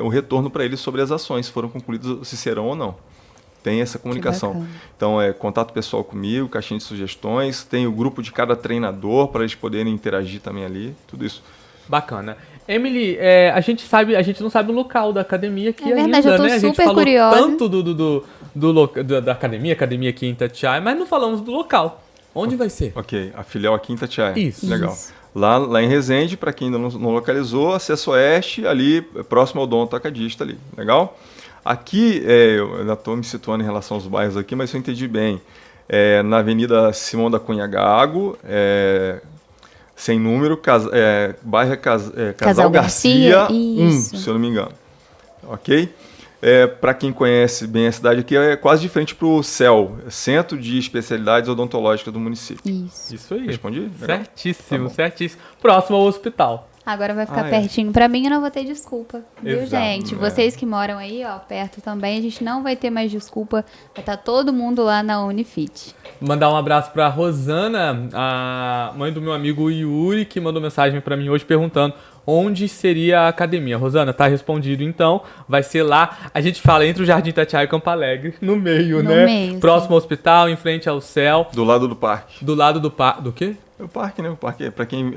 o retorno para eles sobre as ações, se foram concluídas, se serão ou não. Tem essa comunicação. Então, contato pessoal comigo, caixinha de sugestões, tem o grupo de cada treinador para eles poderem interagir também ali, tudo isso. Bacana. Emily, a gente não sabe o local da academia aqui ainda, verdade, eu tô né? super a gente curiosa. falou tanto da academia aqui em Itatiaia, mas não falamos do local. Onde vai ser? Ok, a filial aqui em Itatiaia. Isso. Legal. Isso. Lá em Resende, para quem ainda não localizou, acesso oeste, ali próximo ao Dom Atacadista ali. Legal? Aqui, eu ainda estou me situando em relação aos bairros aqui, mas se eu entendi bem, na Avenida Simão da Cunha Gago, sem número, bairro Casal Garcia 1, se eu não me engano. Ok? Para quem conhece bem a cidade aqui, é quase de frente para o CEL, Centro de Especialidades Odontológicas do município. Isso aí. Respondi? Certíssimo, Tá certíssimo. Próximo ao hospital. Agora vai ficar pertinho. Pra mim, eu não vou ter desculpa. Viu, Exato, gente? Vocês que moram aí, ó, perto também, a gente não vai ter mais desculpa. Vai estar todo mundo lá na Unifit. Mandar um abraço pra Rosana, a mãe do meu amigo Yuri, que mandou mensagem pra mim hoje perguntando onde seria a academia. Rosana, tá respondido então. Vai ser lá, a gente fala entre o Jardim Itatiaia e Campo Alegre, no meio, né? Meio, próximo ao hospital, em frente ao céu. Do lado do parque. Do lado do parque. Do quê? O parque, né? O parque é para quem,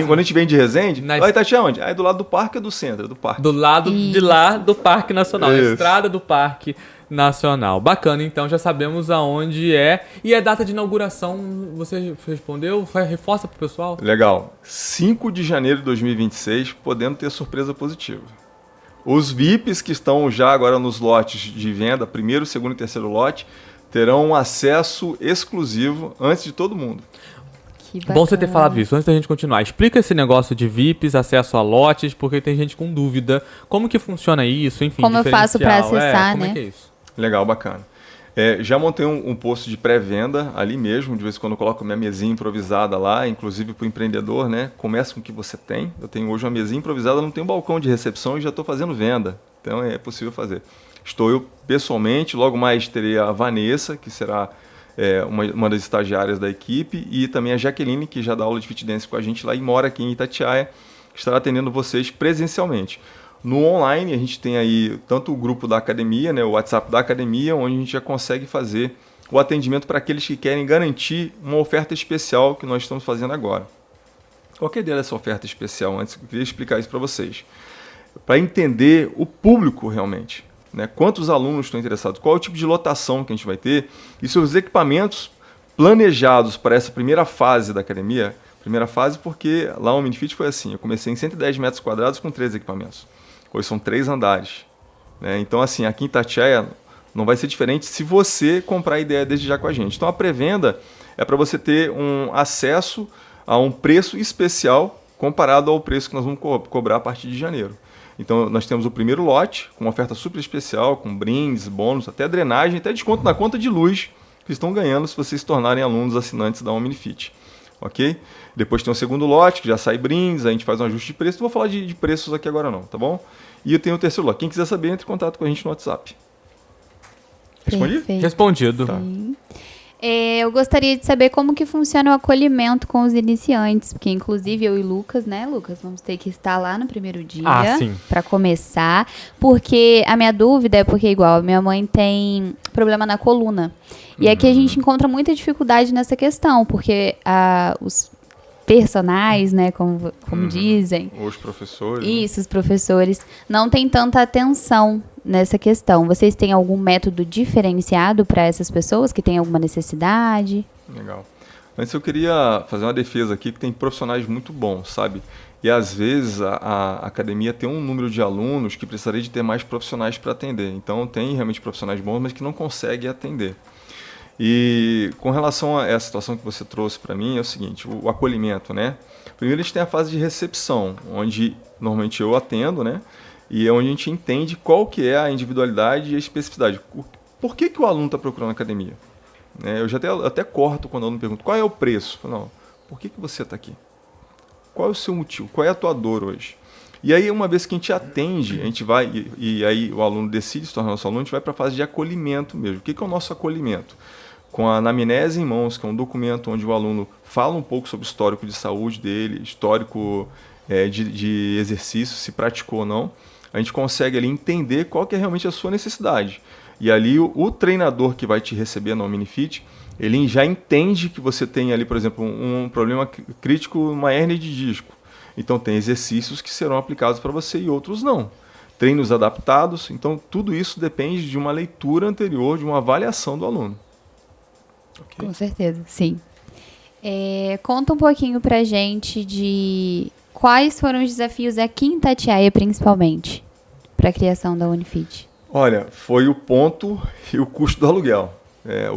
quando a gente vem de Resende, Na Itatiaia onde? Aí do lado do parque é do centro, é do parque. Do lado de lá do Parque Nacional, Isso. a estrada do Parque Nacional. Bacana, então já sabemos aonde é. E a data de inauguração, você respondeu? Reforça pro pessoal? Legal. 5 de janeiro de 2026, podendo ter surpresa positiva. Os VIPs que estão já agora nos lotes de venda, primeiro, segundo e terceiro lote, terão um acesso exclusivo antes de todo mundo. Bom você ter falado isso. Antes da gente continuar, explica esse negócio de VIPs, acesso a lotes, porque tem gente com dúvida. Como que funciona isso? Enfim, como eu faço para acessar, como né? É que é isso? Legal, bacana. Já montei um posto de pré-venda ali mesmo, de vez em quando eu coloco minha mesinha improvisada lá, inclusive para o empreendedor, né? Começa com o que você tem. Eu tenho hoje uma mesinha improvisada, não tenho um balcão de recepção e já estou fazendo venda. Então é possível fazer. Estou eu pessoalmente, logo mais terei a Vanessa, que será uma das estagiárias da equipe, e também a Jaqueline, que já dá aula de fit dance com a gente lá e mora aqui em Itatiaia, que estará atendendo vocês presencialmente. No online, a gente tem aí tanto o grupo da academia, né, o WhatsApp da academia, onde a gente já consegue fazer o atendimento para aqueles que querem garantir uma oferta especial que nós estamos fazendo agora. Qual que é a ideia dessa oferta especial? Antes, eu queria explicar isso para vocês. Para entender o público realmente, né? Quantos alunos estão interessados, qual é o tipo de lotação que a gente vai ter e se os equipamentos planejados para essa primeira fase da academia, primeira fase porque lá o Omnifit foi assim, eu comecei em 110 metros quadrados com 3 equipamentos, hoje são 3 andares, né? Então assim, aqui em Itatiaia não vai ser diferente se você comprar a ideia desde já com a gente. Então a pré-venda é para você ter um acesso a um preço especial comparado ao preço que nós vamos cobrar a partir de janeiro. Então, nós temos o primeiro lote, com uma oferta super especial, com brindes, bônus, até drenagem, até desconto na conta de luz que estão ganhando se vocês se tornarem alunos assinantes da Omnifit. Ok? Depois tem o segundo lote, que já sai brindes, a gente faz um ajuste de preço. Não vou falar de preços aqui agora não, tá bom? E eu tenho o terceiro lote. Quem quiser saber, entre em contato com a gente no WhatsApp. Respondi? Perfeito. Respondido. Tá. Eu gostaria de saber como que funciona o acolhimento com os iniciantes, porque inclusive eu e Lucas, né, Lucas, vamos ter que estar lá no primeiro dia sim. para começar, porque a minha dúvida é porque igual, minha mãe tem problema na coluna, e aqui a gente encontra muita dificuldade nessa questão, porque os personagens, né, como dizem, Os professores. isso, os professores, não têm tanta atenção nessa questão. Vocês têm algum método diferenciado para essas pessoas que têm alguma necessidade? Legal. Antes eu queria fazer uma defesa aqui, que tem profissionais muito bons, sabe? E às vezes a academia tem um número de alunos que precisaria de ter mais profissionais para atender. Então tem realmente profissionais bons, mas que não conseguem atender. E com relação a essa situação que você trouxe para mim, é o seguinte, o acolhimento, né? Primeiro a gente tem a fase de recepção, onde normalmente eu atendo, né? E é onde a gente entende qual que é a individualidade e a especificidade. Por que o aluno está procurando academia? Eu já até corto quando o aluno pergunta, qual é o preço? Eu falo, não, por que você está aqui? Qual é o seu motivo? Qual é a tua dor hoje? E aí, uma vez que a gente atende, a gente vai, e aí o aluno decide se tornar nosso aluno, a gente vai para a fase de acolhimento mesmo. O que é o nosso acolhimento? Com a anamnese em mãos, que é um documento onde o aluno fala um pouco sobre o histórico de saúde dele, histórico de exercício, se praticou ou não, a gente consegue ali entender qual que é realmente a sua necessidade. E ali o treinador que vai te receber na Omnifit, ele já entende que você tem ali, por exemplo, um problema crítico, uma hérnia de disco. Então tem exercícios que serão aplicados para você e outros não. Treinos adaptados, então tudo isso depende de uma leitura anterior, de uma avaliação do aluno. Okay? Com certeza, sim. Conta um pouquinho pra gente de quais foram os desafios aqui em Itatiaia, principalmente, para a criação da Omnifit. Olha, foi o ponto e o custo do aluguel.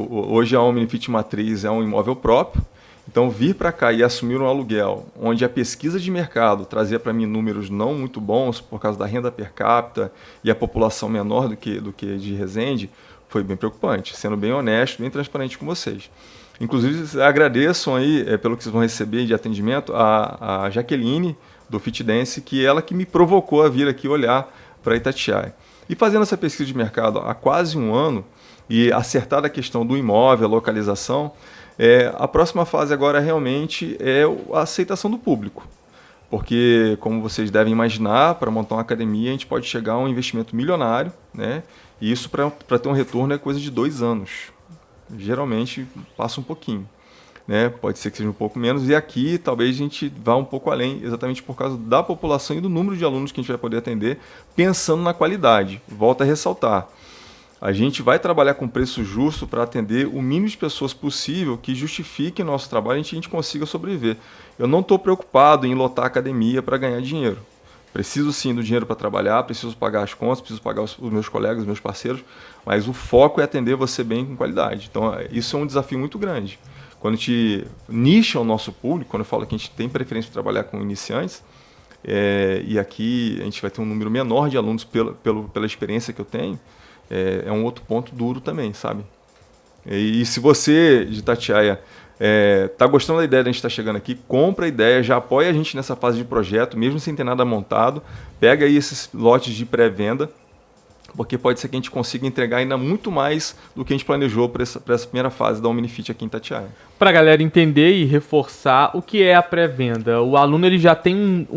Hoje a Omnifit Matriz é um imóvel próprio, então vir para cá e assumir um aluguel, onde a pesquisa de mercado trazia para mim números não muito bons por causa da renda per capita e a população menor do que de Resende, foi bem preocupante, sendo bem honesto, bem transparente com vocês. Inclusive, agradeço aí pelo que vocês vão receber de atendimento a Jaqueline, do Fit Dance, que ela que me provocou a vir aqui olhar para Itatiaia. E fazendo essa pesquisa de mercado há quase um ano, e acertada a questão do imóvel, a localização, a próxima fase agora realmente é a aceitação do público. Porque, como vocês devem imaginar, para montar uma academia a gente pode chegar a um investimento milionário, né? E isso para ter um retorno é coisa de 2 anos. Geralmente passa um pouquinho, né? Pode ser que seja um pouco menos, e aqui talvez a gente vá um pouco além, exatamente por causa da população e do número de alunos que a gente vai poder atender, pensando na qualidade. Volto a ressaltar, a gente vai trabalhar com preço justo para atender o mínimo de pessoas possível que justifique nosso trabalho e a gente consiga sobreviver. Eu não estou preocupado em lotar a academia para ganhar dinheiro. Preciso sim do dinheiro para trabalhar, preciso pagar as contas, preciso pagar os meus colegas, os meus parceiros, mas o foco é atender você bem com qualidade. Então, isso é um desafio muito grande. Quando a gente nicha o nosso público, quando eu falo que a gente tem preferência para trabalhar com iniciantes, e aqui a gente vai ter um número menor de alunos pela experiência que eu tenho, é um outro ponto duro também, sabe? E se você, de Itatiaia, está gostando da ideia de a gente estar chegando aqui, compra a ideia, já apoia a gente nessa fase de projeto, mesmo sem ter nada montado, pega aí esses lotes de pré-venda, porque pode ser que a gente consiga entregar ainda muito mais do que a gente planejou para essa primeira fase da Omnifit aqui em Itatiaia. Para a galera entender e reforçar o que é a pré-venda, o aluno ele já tem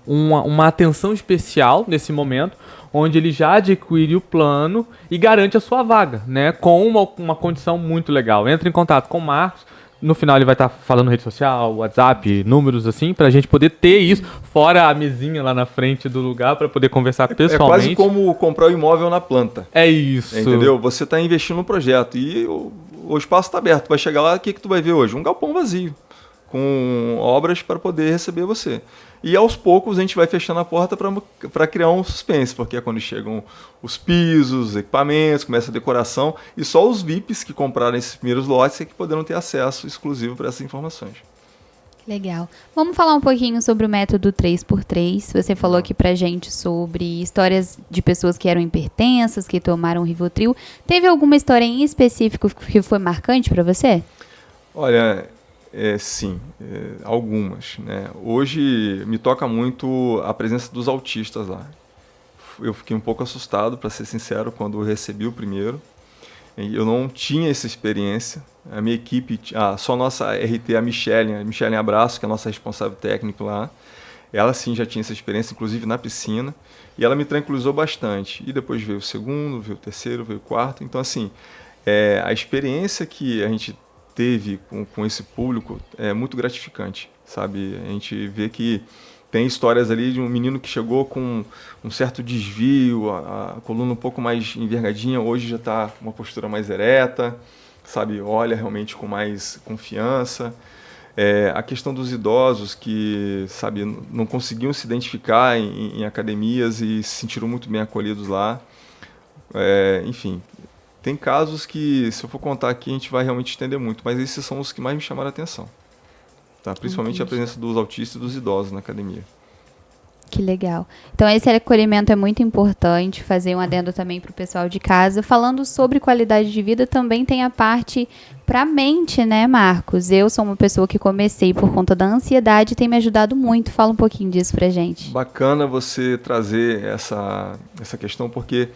uma atenção especial nesse momento, onde ele já adquire o plano e garante a sua vaga, né, com uma condição muito legal. Entra em contato com o Marcos. No final ele vai estar falando rede social, WhatsApp, números assim, pra gente poder ter isso, fora a mesinha lá na frente do lugar, pra poder conversar pessoalmente. É quase como comprar o imóvel na planta. É isso. Entendeu? Você tá investindo no projeto e o espaço tá aberto. Vai chegar lá, o que tu vai ver hoje? Um galpão vazio, com obras para poder receber você. E aos poucos a gente vai fechando a porta para criar um suspense, porque é quando chegam os pisos, os equipamentos, começa a decoração, e só os VIPs que compraram esses primeiros lotes é que poderão ter acesso exclusivo para essas informações. Legal. Vamos falar um pouquinho sobre o método 3x3. Você falou aqui pra gente sobre histórias de pessoas que eram hipertensas, que tomaram Rivotril. Teve alguma história em específico que foi marcante para você? Olha, sim, algumas, né? Hoje me toca muito a presença dos autistas lá. Eu fiquei um pouco assustado, para ser sincero, quando eu recebi o primeiro. Eu não tinha essa experiência. A minha equipe, só a nossa RT, a Michelle Abraço, que é a nossa responsável técnico lá, ela sim já tinha essa experiência, inclusive na piscina, e ela me tranquilizou bastante. E depois veio o segundo, veio o terceiro, veio o quarto. Então, assim, a experiência que a gente teve com esse público é muito gratificante, sabe? A gente vê que tem histórias ali de um menino que chegou com um certo desvio, a coluna um pouco mais envergadinha, hoje já está com uma postura mais ereta, sabe? Olha realmente com mais confiança. A questão dos idosos que, sabe, não conseguiam se identificar em academias e se sentiram muito bem acolhidos lá. Enfim, tem casos que, se eu for contar aqui, a gente vai realmente estender muito, mas esses são os que mais me chamaram a atenção. Tá? Principalmente a presença dos autistas e dos idosos na academia. Que legal. Então esse acolhimento é muito importante, fazer um adendo também para o pessoal de casa. Falando sobre qualidade de vida, também tem a parte para a mente, né, Marcos? Eu sou uma pessoa que comecei por conta da ansiedade e tem me ajudado muito. Fala um pouquinho disso pra gente. Bacana você trazer essa questão, porque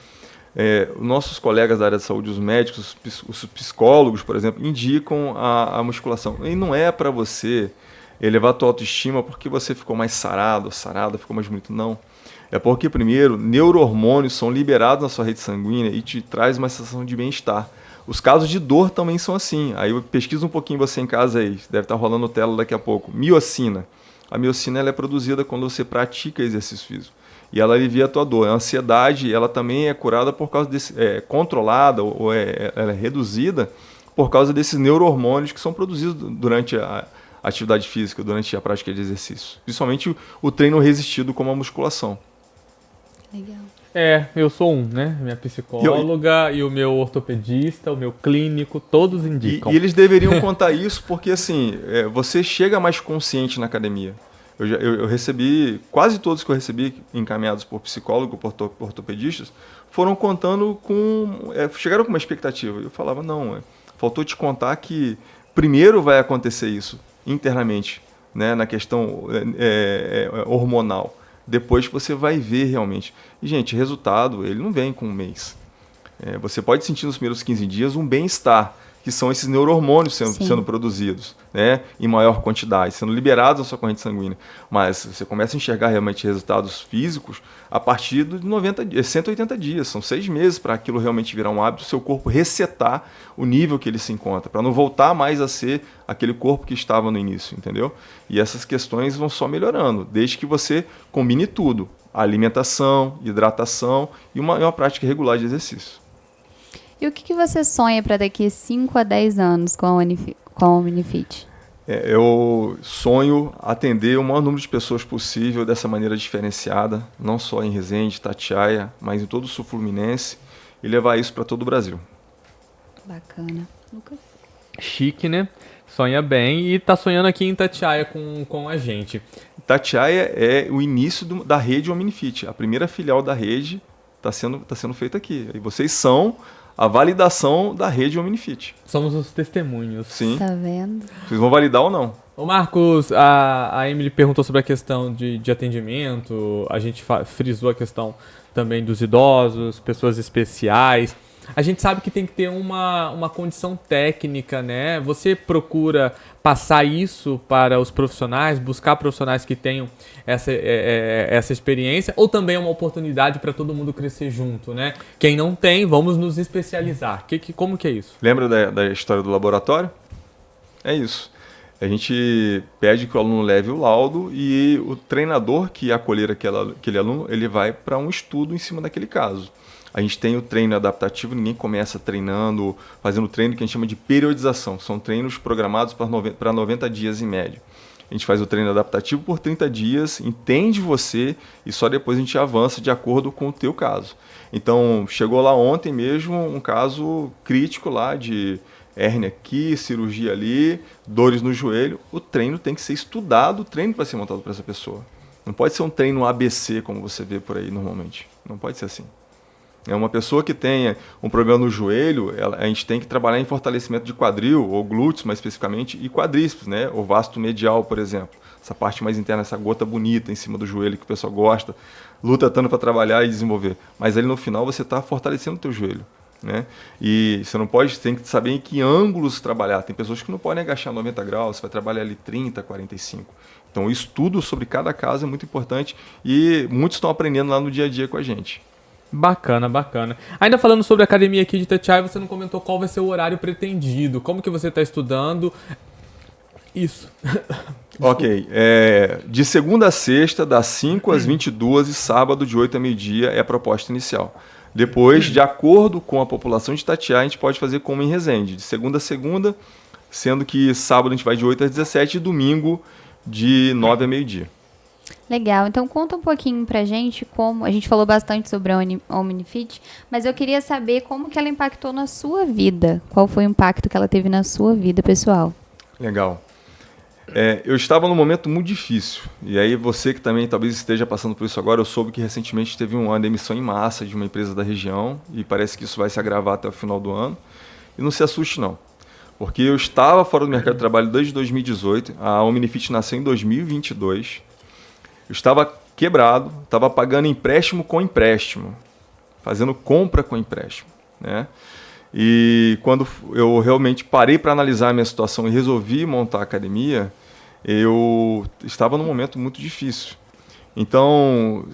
nossos colegas da área de saúde, os médicos, os psicólogos, por exemplo, indicam a musculação. E não é para você elevar a tua autoestima porque você ficou mais sarado, ficou mais bonito, não. É porque, primeiro, neurohormônios são liberados na sua rede sanguínea e te traz uma sensação de bem-estar. Os casos de dor também são assim. Aí pesquisa um pouquinho você em casa aí, deve estar rolando tela daqui a pouco. Miocina. A miocina ela é produzida quando você pratica exercício físico. E ela alivia a tua dor. A ansiedade, ela também é curada por causa desse, controlada ou ela é reduzida por causa desses neurohormônios que são produzidos durante a atividade física, durante a prática de exercício. Principalmente o treino resistido como a musculação. Legal. Eu sou né? Minha psicóloga e o meu ortopedista, o meu clínico, todos indicam. E eles deveriam contar isso porque, assim, você chega mais consciente na academia. Eu recebi, quase todos que eu recebi encaminhados por psicólogo, por ortopedistas, foram contando chegaram com uma expectativa. Eu falava, não, faltou te contar que primeiro vai acontecer isso internamente, né, na questão hormonal. Depois você vai ver realmente. E, gente, resultado, ele não vem com um mês. Você pode sentir nos primeiros 15 dias um bem-estar, que são esses neurohormônios sendo produzidos, né, em maior quantidade, sendo liberados na sua corrente sanguínea. Mas você começa a enxergar realmente resultados físicos a partir de 180 dias. São 6 meses para aquilo realmente virar um hábito, o seu corpo resetar o nível que ele se encontra, para não voltar mais a ser aquele corpo que estava no início, entendeu? E essas questões vão só melhorando, desde que você combine tudo. Alimentação, hidratação e uma prática regular de exercício. E o que você sonha para daqui 5 a 10 anos com a Omnifit? Eu sonho atender o maior número de pessoas possível dessa maneira diferenciada, não só em Resende, Itatiaia, mas em todo o sul fluminense, e levar isso para todo o Brasil. Bacana. Lucas? Chique, né? Sonha bem e tá sonhando aqui em Itatiaia com a gente. Itatiaia é o início da rede Omnifit. A primeira filial da rede está sendo feita aqui. E vocês são a validação da rede Omnifit. Somos os testemunhos. Sim. Tá vendo? Vocês vão validar ou não? Ô Marcos, a Emily perguntou sobre a questão de atendimento, a gente frisou a questão também dos idosos, pessoas especiais. A gente sabe que tem que ter uma condição técnica, né? Você procura passar isso para os profissionais, buscar profissionais que tenham essa experiência, ou também é uma oportunidade para todo mundo crescer junto, né? Quem não tem, vamos nos especializar. Como que é isso? Lembra da história do laboratório? É isso. A gente pede que o aluno leve o laudo e o treinador que acolher aquele aluno, ele vai para um estudo em cima daquele caso. A gente tem o treino adaptativo, ninguém começa treinando, fazendo treino que a gente chama de periodização. São treinos programados para 90 dias em média. A gente faz o treino adaptativo por 30 dias, entende você e só depois a gente avança de acordo com o teu caso. Então, chegou lá ontem mesmo um caso crítico lá de hérnia aqui, cirurgia ali, dores no joelho. O treino tem que ser estudado, o treino vai ser montado para essa pessoa. Não pode ser um treino ABC, como você vê por aí normalmente. Não pode ser assim. É uma pessoa que tenha um problema no joelho, a gente tem que trabalhar em fortalecimento de quadril, ou glúteos mais especificamente, e quadríceps, né? O vasto medial, por exemplo. Essa parte mais interna, essa gota bonita em cima do joelho que o pessoal gosta, luta tanto para trabalhar e desenvolver. Mas ali no final você está fortalecendo o teu joelho, né? E você não pode, tem que saber em que ângulos trabalhar. Tem pessoas que não podem agachar 90 graus, você vai trabalhar ali 30, 45. Então o estudo sobre cada caso é muito importante e muitos estão aprendendo lá no dia a dia com a gente. Bacana, bacana. Ainda falando sobre a academia aqui de Itatiaia, você não comentou qual vai ser o horário pretendido. Como que você está estudando? Isso. Ok. De segunda a sexta, das 5 às 22 e sábado de 8 a meio-dia é a proposta inicial. Depois, de acordo com a população de Itatiaia, a gente pode fazer como em Resende, de segunda a segunda, sendo que sábado a gente vai de 8 às 17 e domingo de 9 a meio-dia. Legal, então conta um pouquinho pra gente como, a gente falou bastante sobre a Omnifit, mas eu queria saber como que ela impactou na sua vida, qual foi o impacto que ela teve na sua vida pessoal. Legal. Eu estava num momento muito difícil, e aí você que também talvez esteja passando por isso agora, eu soube que recentemente teve uma demissão em massa de uma empresa da região, e parece que isso vai se agravar até o final do ano, e não se assuste não, porque eu estava fora do mercado de trabalho desde 2018, a Omnifit nasceu em 2022, eu estava quebrado, estava pagando empréstimo com empréstimo, fazendo compra com empréstimo, né? E quando eu realmente parei para analisar a minha situação e resolvi montar a academia, eu estava num momento muito difícil. Então,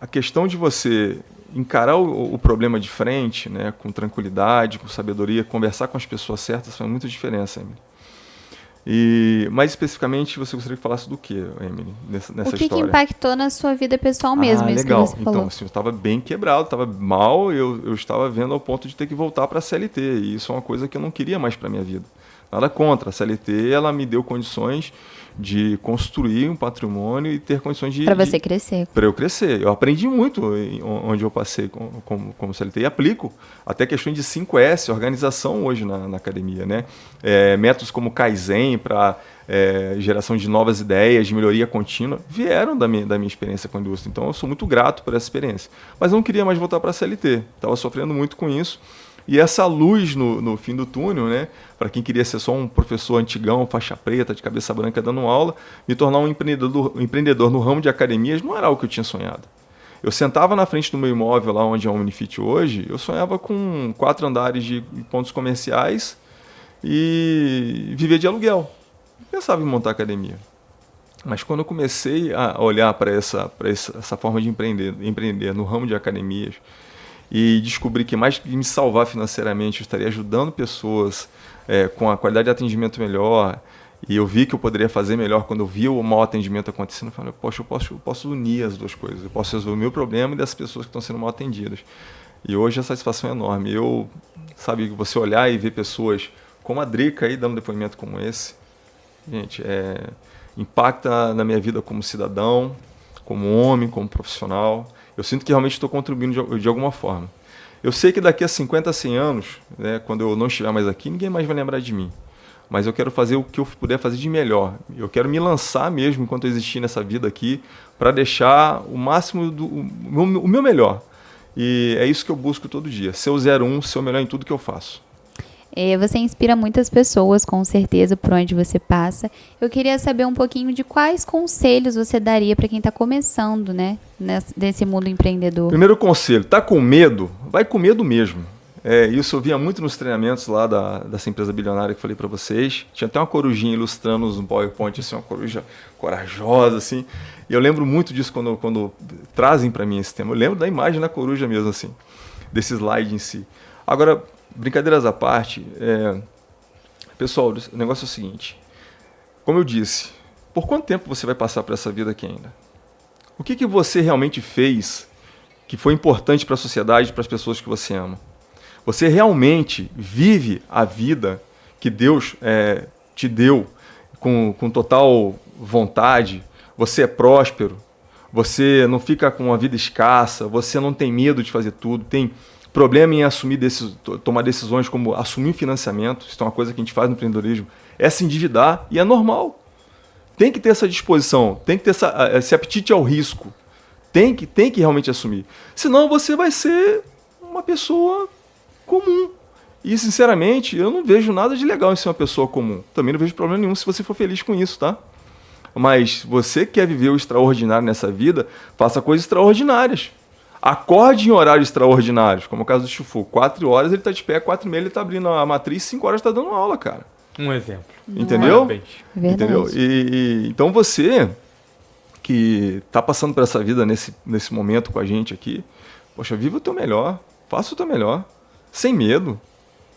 a questão de você encarar o problema de frente, né, com tranquilidade, com sabedoria, conversar com as pessoas certas faz muita diferença, Emily. E mais especificamente, você gostaria que falasse do que, Emily, nessa história? O que impactou na sua vida pessoal mesmo, isso legal. Que você falou? Então, assim, eu estava bem quebrado, estava mal, eu estava vendo ao ponto de ter que voltar para a CLT, e isso é uma coisa que eu não queria mais para a minha vida. Nada contra, a CLT ela me deu condições de construir um patrimônio e ter condições de... Para você crescer. Para eu crescer. Eu aprendi muito onde eu passei como CLT e aplico até questões de 5S, organização hoje na academia, né? Métodos como Kaizen para geração de novas ideias, de melhoria contínua, vieram da minha experiência com a indústria. Então eu sou muito grato por essa experiência. Mas não queria mais voltar para a CLT. Estava sofrendo muito com isso. E essa luz no fim do túnel, né, para quem queria ser só um professor antigão, faixa preta, de cabeça branca dando aula, me tornar um empreendedor no ramo de academias não era algo que eu tinha sonhado. Eu sentava na frente do meu imóvel, lá onde é a Omnifit hoje, eu sonhava com 4 andares de pontos comerciais e viver de aluguel. Eu pensava em montar academia. Mas quando eu comecei a olhar para essa forma de empreender no ramo de academias, e descobri que mais que me salvar financeiramente, eu estaria ajudando pessoas com a qualidade de atendimento melhor, e eu vi que eu poderia fazer melhor quando eu vi o mau atendimento acontecendo. Eu falei, poxa, eu posso unir as duas coisas, eu posso resolver o meu problema e das pessoas que estão sendo mal atendidas. E hoje a satisfação é enorme. Sabe, você olhar e ver pessoas como a Drica aí dando depoimento como esse, gente, impacta na minha vida como cidadão, como homem, como profissional. Eu sinto que realmente estou contribuindo de alguma forma. Eu sei que daqui a 50, 100 anos, né, quando eu não estiver mais aqui, ninguém mais vai lembrar de mim. Mas eu quero fazer o que eu puder fazer de melhor. Eu quero me lançar mesmo enquanto eu existir nessa vida aqui para deixar o máximo o meu melhor. E é isso que eu busco todo dia. Ser o 01, ser o melhor em tudo que eu faço. Você inspira muitas pessoas, com certeza, por onde você passa. Eu queria saber um pouquinho de quais conselhos você daria para quem está começando, né, nesse mundo empreendedor. Primeiro conselho, tá com medo? Vai com medo mesmo. Isso eu via muito nos treinamentos lá dessa empresa bilionária que eu falei para vocês. Tinha até uma corujinha ilustrando no PowerPoint, assim, uma coruja corajosa, assim. E eu lembro muito disso quando trazem para mim esse tema. Eu lembro da imagem da coruja mesmo, assim, desse slide em si. Agora, brincadeiras à parte, pessoal, o negócio é o seguinte. Como eu disse, por quanto tempo você vai passar por essa vida aqui ainda? O que você realmente fez que foi importante para a sociedade e para as pessoas que você ama? Você realmente vive a vida que Deus te deu com total vontade? Você é próspero? Você não fica com uma vida escassa? Você não tem medo de fazer tudo? Tem problema em tomar decisões como assumir financiamento? Isso é uma coisa que a gente faz no empreendedorismo. É se endividar e é normal. Tem que ter essa disposição, tem que ter esse apetite ao risco. Tem que realmente assumir. Senão você vai ser uma pessoa comum. E, sinceramente, eu não vejo nada de legal em ser uma pessoa comum. Também não vejo problema nenhum se você for feliz com isso, tá? Mas você quer viver o extraordinário nessa vida, faça coisas extraordinárias. Acorde em horários extraordinários, como o caso do Chufu. 4 horas ele está de pé, 4h30 ele está abrindo a matriz, 5 horas está dando aula, cara. Um exemplo. Entendeu? Verdade. Entendeu? Então você que está passando por essa vida nesse momento com a gente aqui, poxa, viva o teu melhor, faça o teu melhor, sem medo.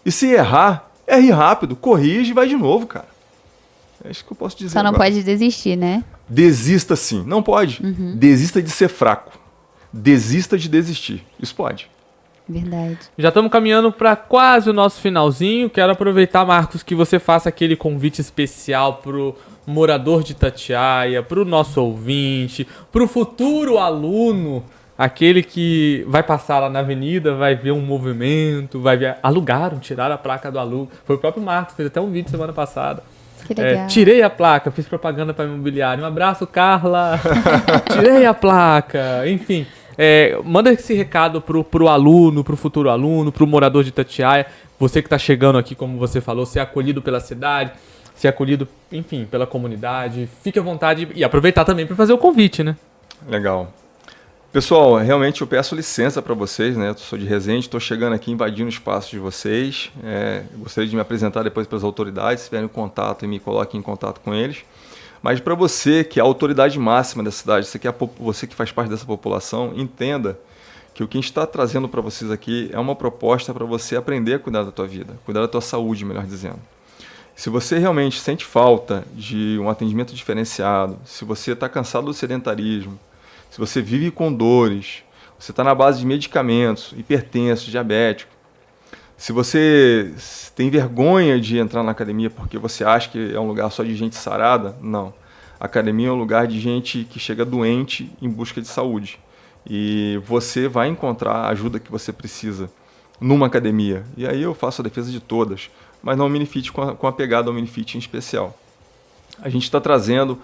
E se errar, erre rápido, corrige e vai de novo, cara. É isso que eu posso dizer. Só não agora. pode desistir, né? Desista sim. Não pode. Desista de ser fraco. Desista de desistir. Isso pode. Verdade. Já estamos caminhando para quase o nosso finalzinho. Quero aproveitar, Marcos, que você faça aquele convite especial pro morador de Itatiaia, pro nosso ouvinte, pro futuro aluno, aquele que vai passar lá na avenida, vai ver um movimento, vai ver... Alugaram, tiraram a placa do aluno. Foi o próprio Marcos, fez até um vídeo semana passada. Que legal. Tirei a placa, fiz propaganda para imobiliário. Um abraço, Carla. Tirei a placa. Enfim, manda esse recado pro aluno, pro futuro aluno, pro morador de Itatiaia. Você que está chegando aqui, como você falou, ser acolhido pela cidade, ser acolhido, enfim, pela comunidade. Fique à vontade e aproveitar também para fazer o convite, né? Legal. Pessoal, realmente eu peço licença para vocês, né? Eu sou de Resende, estou chegando aqui invadindo o espaço de vocês. Gostaria de me apresentar depois para as autoridades, se tiverem contato e me coloquem em contato com eles. Mas para você, que é a autoridade máxima da cidade, você que faz parte dessa população, entenda que o que a gente está trazendo para vocês aqui é uma proposta para você aprender a cuidar da tua vida, cuidar da tua saúde, melhor dizendo. Se você realmente sente falta de um atendimento diferenciado, se você está cansado do sedentarismo, se você vive com dores, você está na base de medicamentos, hipertenso, diabético, se você tem vergonha de entrar na academia porque você acha que é um lugar só de gente sarada, não. A academia é um lugar de gente que chega doente em busca de saúde. E você vai encontrar a ajuda que você precisa numa academia. E aí eu faço a defesa de todas, mas na Omnifit com a pegada Omnifit em especial. A gente está trazendo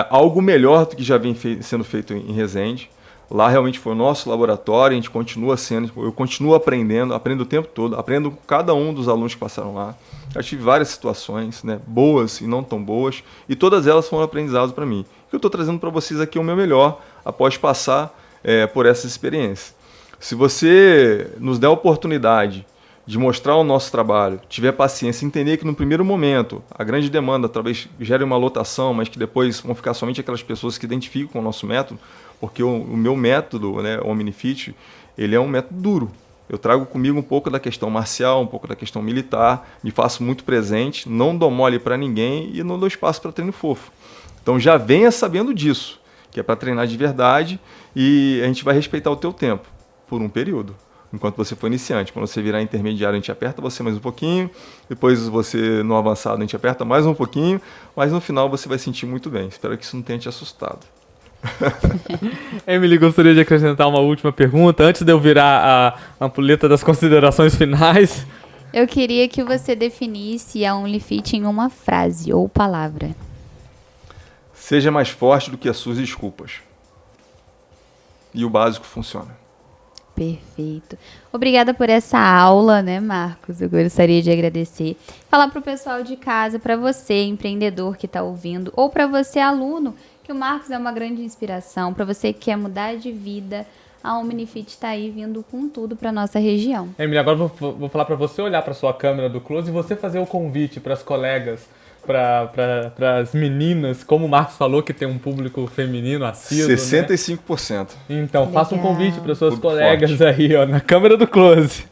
algo melhor do que já vem sendo feito em Resende. Lá realmente foi o nosso laboratório, a gente continua sendo, eu continuo aprendo o tempo todo, aprendo com cada um dos alunos que passaram lá. Eu tive várias situações, né, boas e não tão boas, e todas elas foram aprendizados para mim. O que eu estou trazendo para vocês aqui é o meu melhor após passar por essas experiências. Se você nos der a oportunidade de mostrar o nosso trabalho, tiver paciência, entender que no primeiro momento a grande demanda talvez gere uma lotação, mas que depois vão ficar somente aquelas pessoas que identificam com o nosso método, porque o meu método, né, o Omnifit, ele é um método duro. Eu trago comigo um pouco da questão marcial, um pouco da questão militar, me faço muito presente, não dou mole para ninguém e não dou espaço para treino fofo. Então já venha sabendo disso, que é para treinar de verdade e a gente vai respeitar o teu tempo por um período. Enquanto você for iniciante. Quando você virar intermediário, a gente aperta você mais um pouquinho. Depois você no avançado, a gente aperta mais um pouquinho. Mas no final você vai sentir muito bem. Espero que isso não tenha te assustado. Emily, gostaria de acrescentar uma última pergunta. Antes de eu virar a ampulheta das considerações finais. Eu queria que você definisse a Omnifit em uma frase ou palavra. Seja mais forte do que as suas desculpas. E o básico funciona. Perfeito. Obrigada por essa aula, né, Marcos? Eu gostaria de agradecer. Falar para o pessoal de casa, para você, empreendedor que está ouvindo, ou para você, aluno, que o Marcos é uma grande inspiração. Para você que quer mudar de vida, a Omnifit está aí vindo com tudo para nossa região. Emily, agora vou falar para você olhar para sua câmera do close e você fazer o convite para as colegas, para as meninas, como o Marcos falou, que tem um público feminino assíduo, 65%. Né? Então, faça um convite para suas Tudo colegas forte. aí, ó, na câmera do close.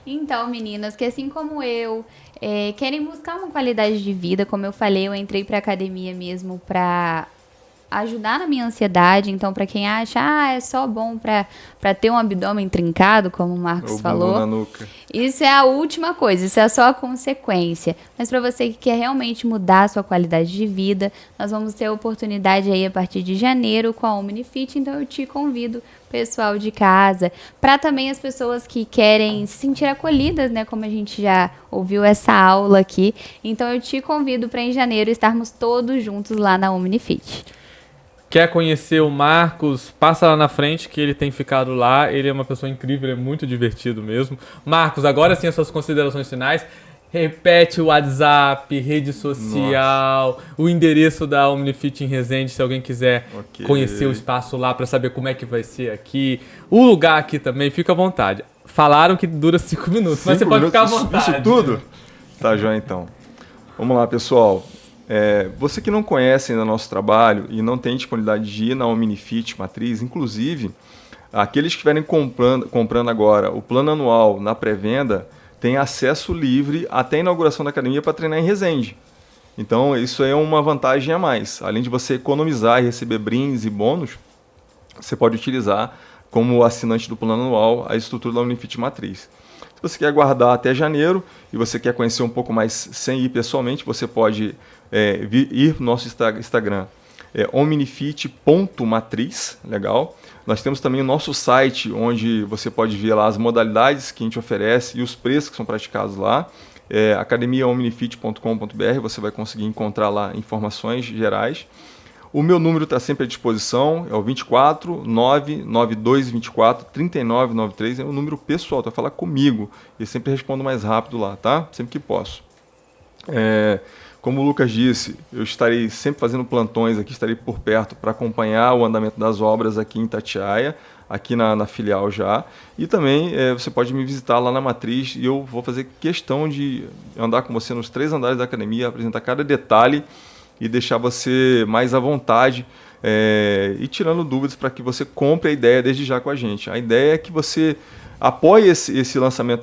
Então, meninas, que assim como eu, querem buscar uma qualidade de vida, como eu falei, eu entrei para academia mesmo para ajudar na minha ansiedade. Então, para quem acha, é só bom para ter um abdômen trincado, como o Marcos O falou. bumbum na nuca. Isso é a última coisa, isso é só a consequência. Mas para você que quer realmente mudar a sua qualidade de vida, nós vamos ter a oportunidade aí a partir de janeiro com a Omnifit. Então eu te convido, pessoal de casa, para também as pessoas que querem se sentir acolhidas, né? Como a gente já ouviu essa aula aqui. Então eu te convido para em janeiro estarmos todos juntos lá na Omnifit. Quer conhecer o Marcos? Passa lá na frente que ele tem ficado lá. Ele é uma pessoa incrível, ele é muito divertido mesmo. Marcos, agora sim as suas considerações finais. Repete o WhatsApp, rede social, o endereço da Omnifit em Resende, se alguém quiser conhecer o espaço lá para saber como é que vai ser aqui. O lugar aqui também, fica à vontade. Falaram que dura 5 minutos, mas você pode ficar à vontade. Isso tudo? Tá, joia, então. Vamos lá, pessoal. Você que não conhece ainda nosso trabalho e não tem disponibilidade de ir na Omnifit Matriz, inclusive, aqueles que estiverem comprando agora o plano anual na pré-venda, tem acesso livre até a inauguração da academia para treinar em Resende. Então, isso é uma vantagem a mais. Além de você economizar e receber brindes e bônus, você pode utilizar como assinante do plano anual a estrutura da Omnifit Matriz. Se você quer aguardar até janeiro e você quer conhecer um pouco mais sem ir pessoalmente, você pode ir no nosso Instagram, omnifit.matriz, legal. Nós temos também o nosso site, onde você pode ver lá as modalidades que a gente oferece e os preços que são praticados lá. academiaomnifit.com.br, você vai conseguir encontrar lá informações gerais. O meu número está sempre à disposição, é o 24 992 24 3993, é o número pessoal, tá? Falar comigo, e sempre respondo mais rápido lá, tá? Sempre que posso. Como o Lucas disse, eu estarei sempre fazendo plantões aqui, estarei por perto para acompanhar o andamento das obras aqui em Itatiaia, aqui na filial já. E também você pode me visitar lá na Matriz e eu vou fazer questão de andar com você nos 3 andares da academia, apresentar cada detalhe e deixar você mais à vontade e tirando dúvidas para que você compre a ideia desde já com a gente. A ideia é que você apoie esse lançamento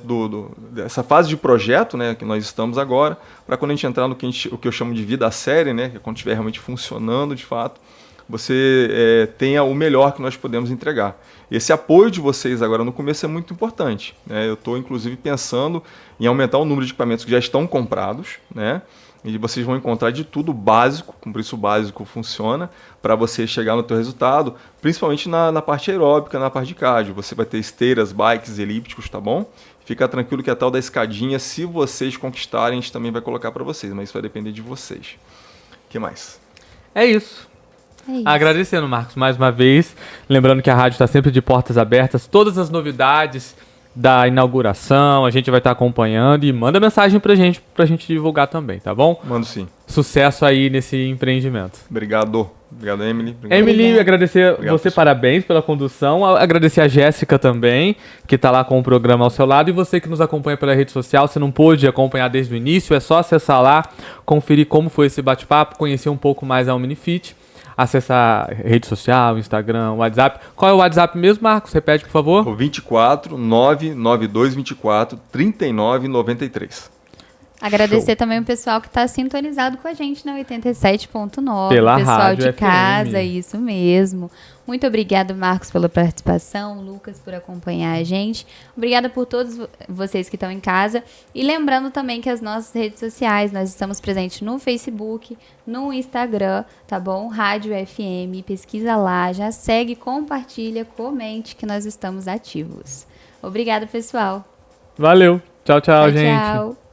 dessa fase de projeto, né, que nós estamos agora, para quando a gente entrar no o que eu chamo de vida séria, né, que é quando estiver realmente funcionando de fato, você tenha o melhor que nós podemos entregar. Esse apoio de vocês agora no começo é muito importante, né? Eu estou inclusive pensando em aumentar o número de equipamentos que já estão comprados, né? E vocês vão encontrar de tudo básico, com preço básico funciona, para você chegar no teu resultado, principalmente na parte aeróbica, na parte de cardio. Você vai ter esteiras, bikes, elípticos, tá bom? Fica tranquilo que a tal da escadinha, se vocês conquistarem, a gente também vai colocar para vocês, mas isso vai depender de vocês. O que mais? É isso. Agradecendo, Marcos, mais uma vez. Lembrando que a rádio está sempre de portas abertas. Todas as novidades da inauguração, a gente vai estar acompanhando e manda mensagem pra gente divulgar também, tá bom? Mando sim. Sucesso aí nesse empreendimento. Obrigado. Obrigado, Emily. Obrigado. Emily, agradecer você, pessoal. Parabéns pela condução. Agradecer a Jéssica também, que tá lá com o programa ao seu lado. E você que nos acompanha pela rede social, se não pôde acompanhar desde o início, é só acessar lá, conferir como foi esse bate-papo, conhecer um pouco mais a Omnifit. Acessar rede social, Instagram, WhatsApp. Qual é o WhatsApp mesmo, Marcos? Repete, por favor. O 24 992 24 39 93. Agradecer Show. também o pessoal que está sintonizado com a gente na 87.9. Pela pessoal Rádio de FM. casa, isso mesmo. Muito obrigado, Marcos, pela participação, Lucas, por acompanhar a gente. Obrigada por todos vocês que estão em casa. E lembrando também que as nossas redes sociais, nós estamos presentes no Facebook, no Instagram, tá bom? Rádio FM, pesquisa lá, já segue, compartilha, comente que nós estamos ativos. Obrigada, pessoal. Valeu. Tchau, tchau, gente. Tchau.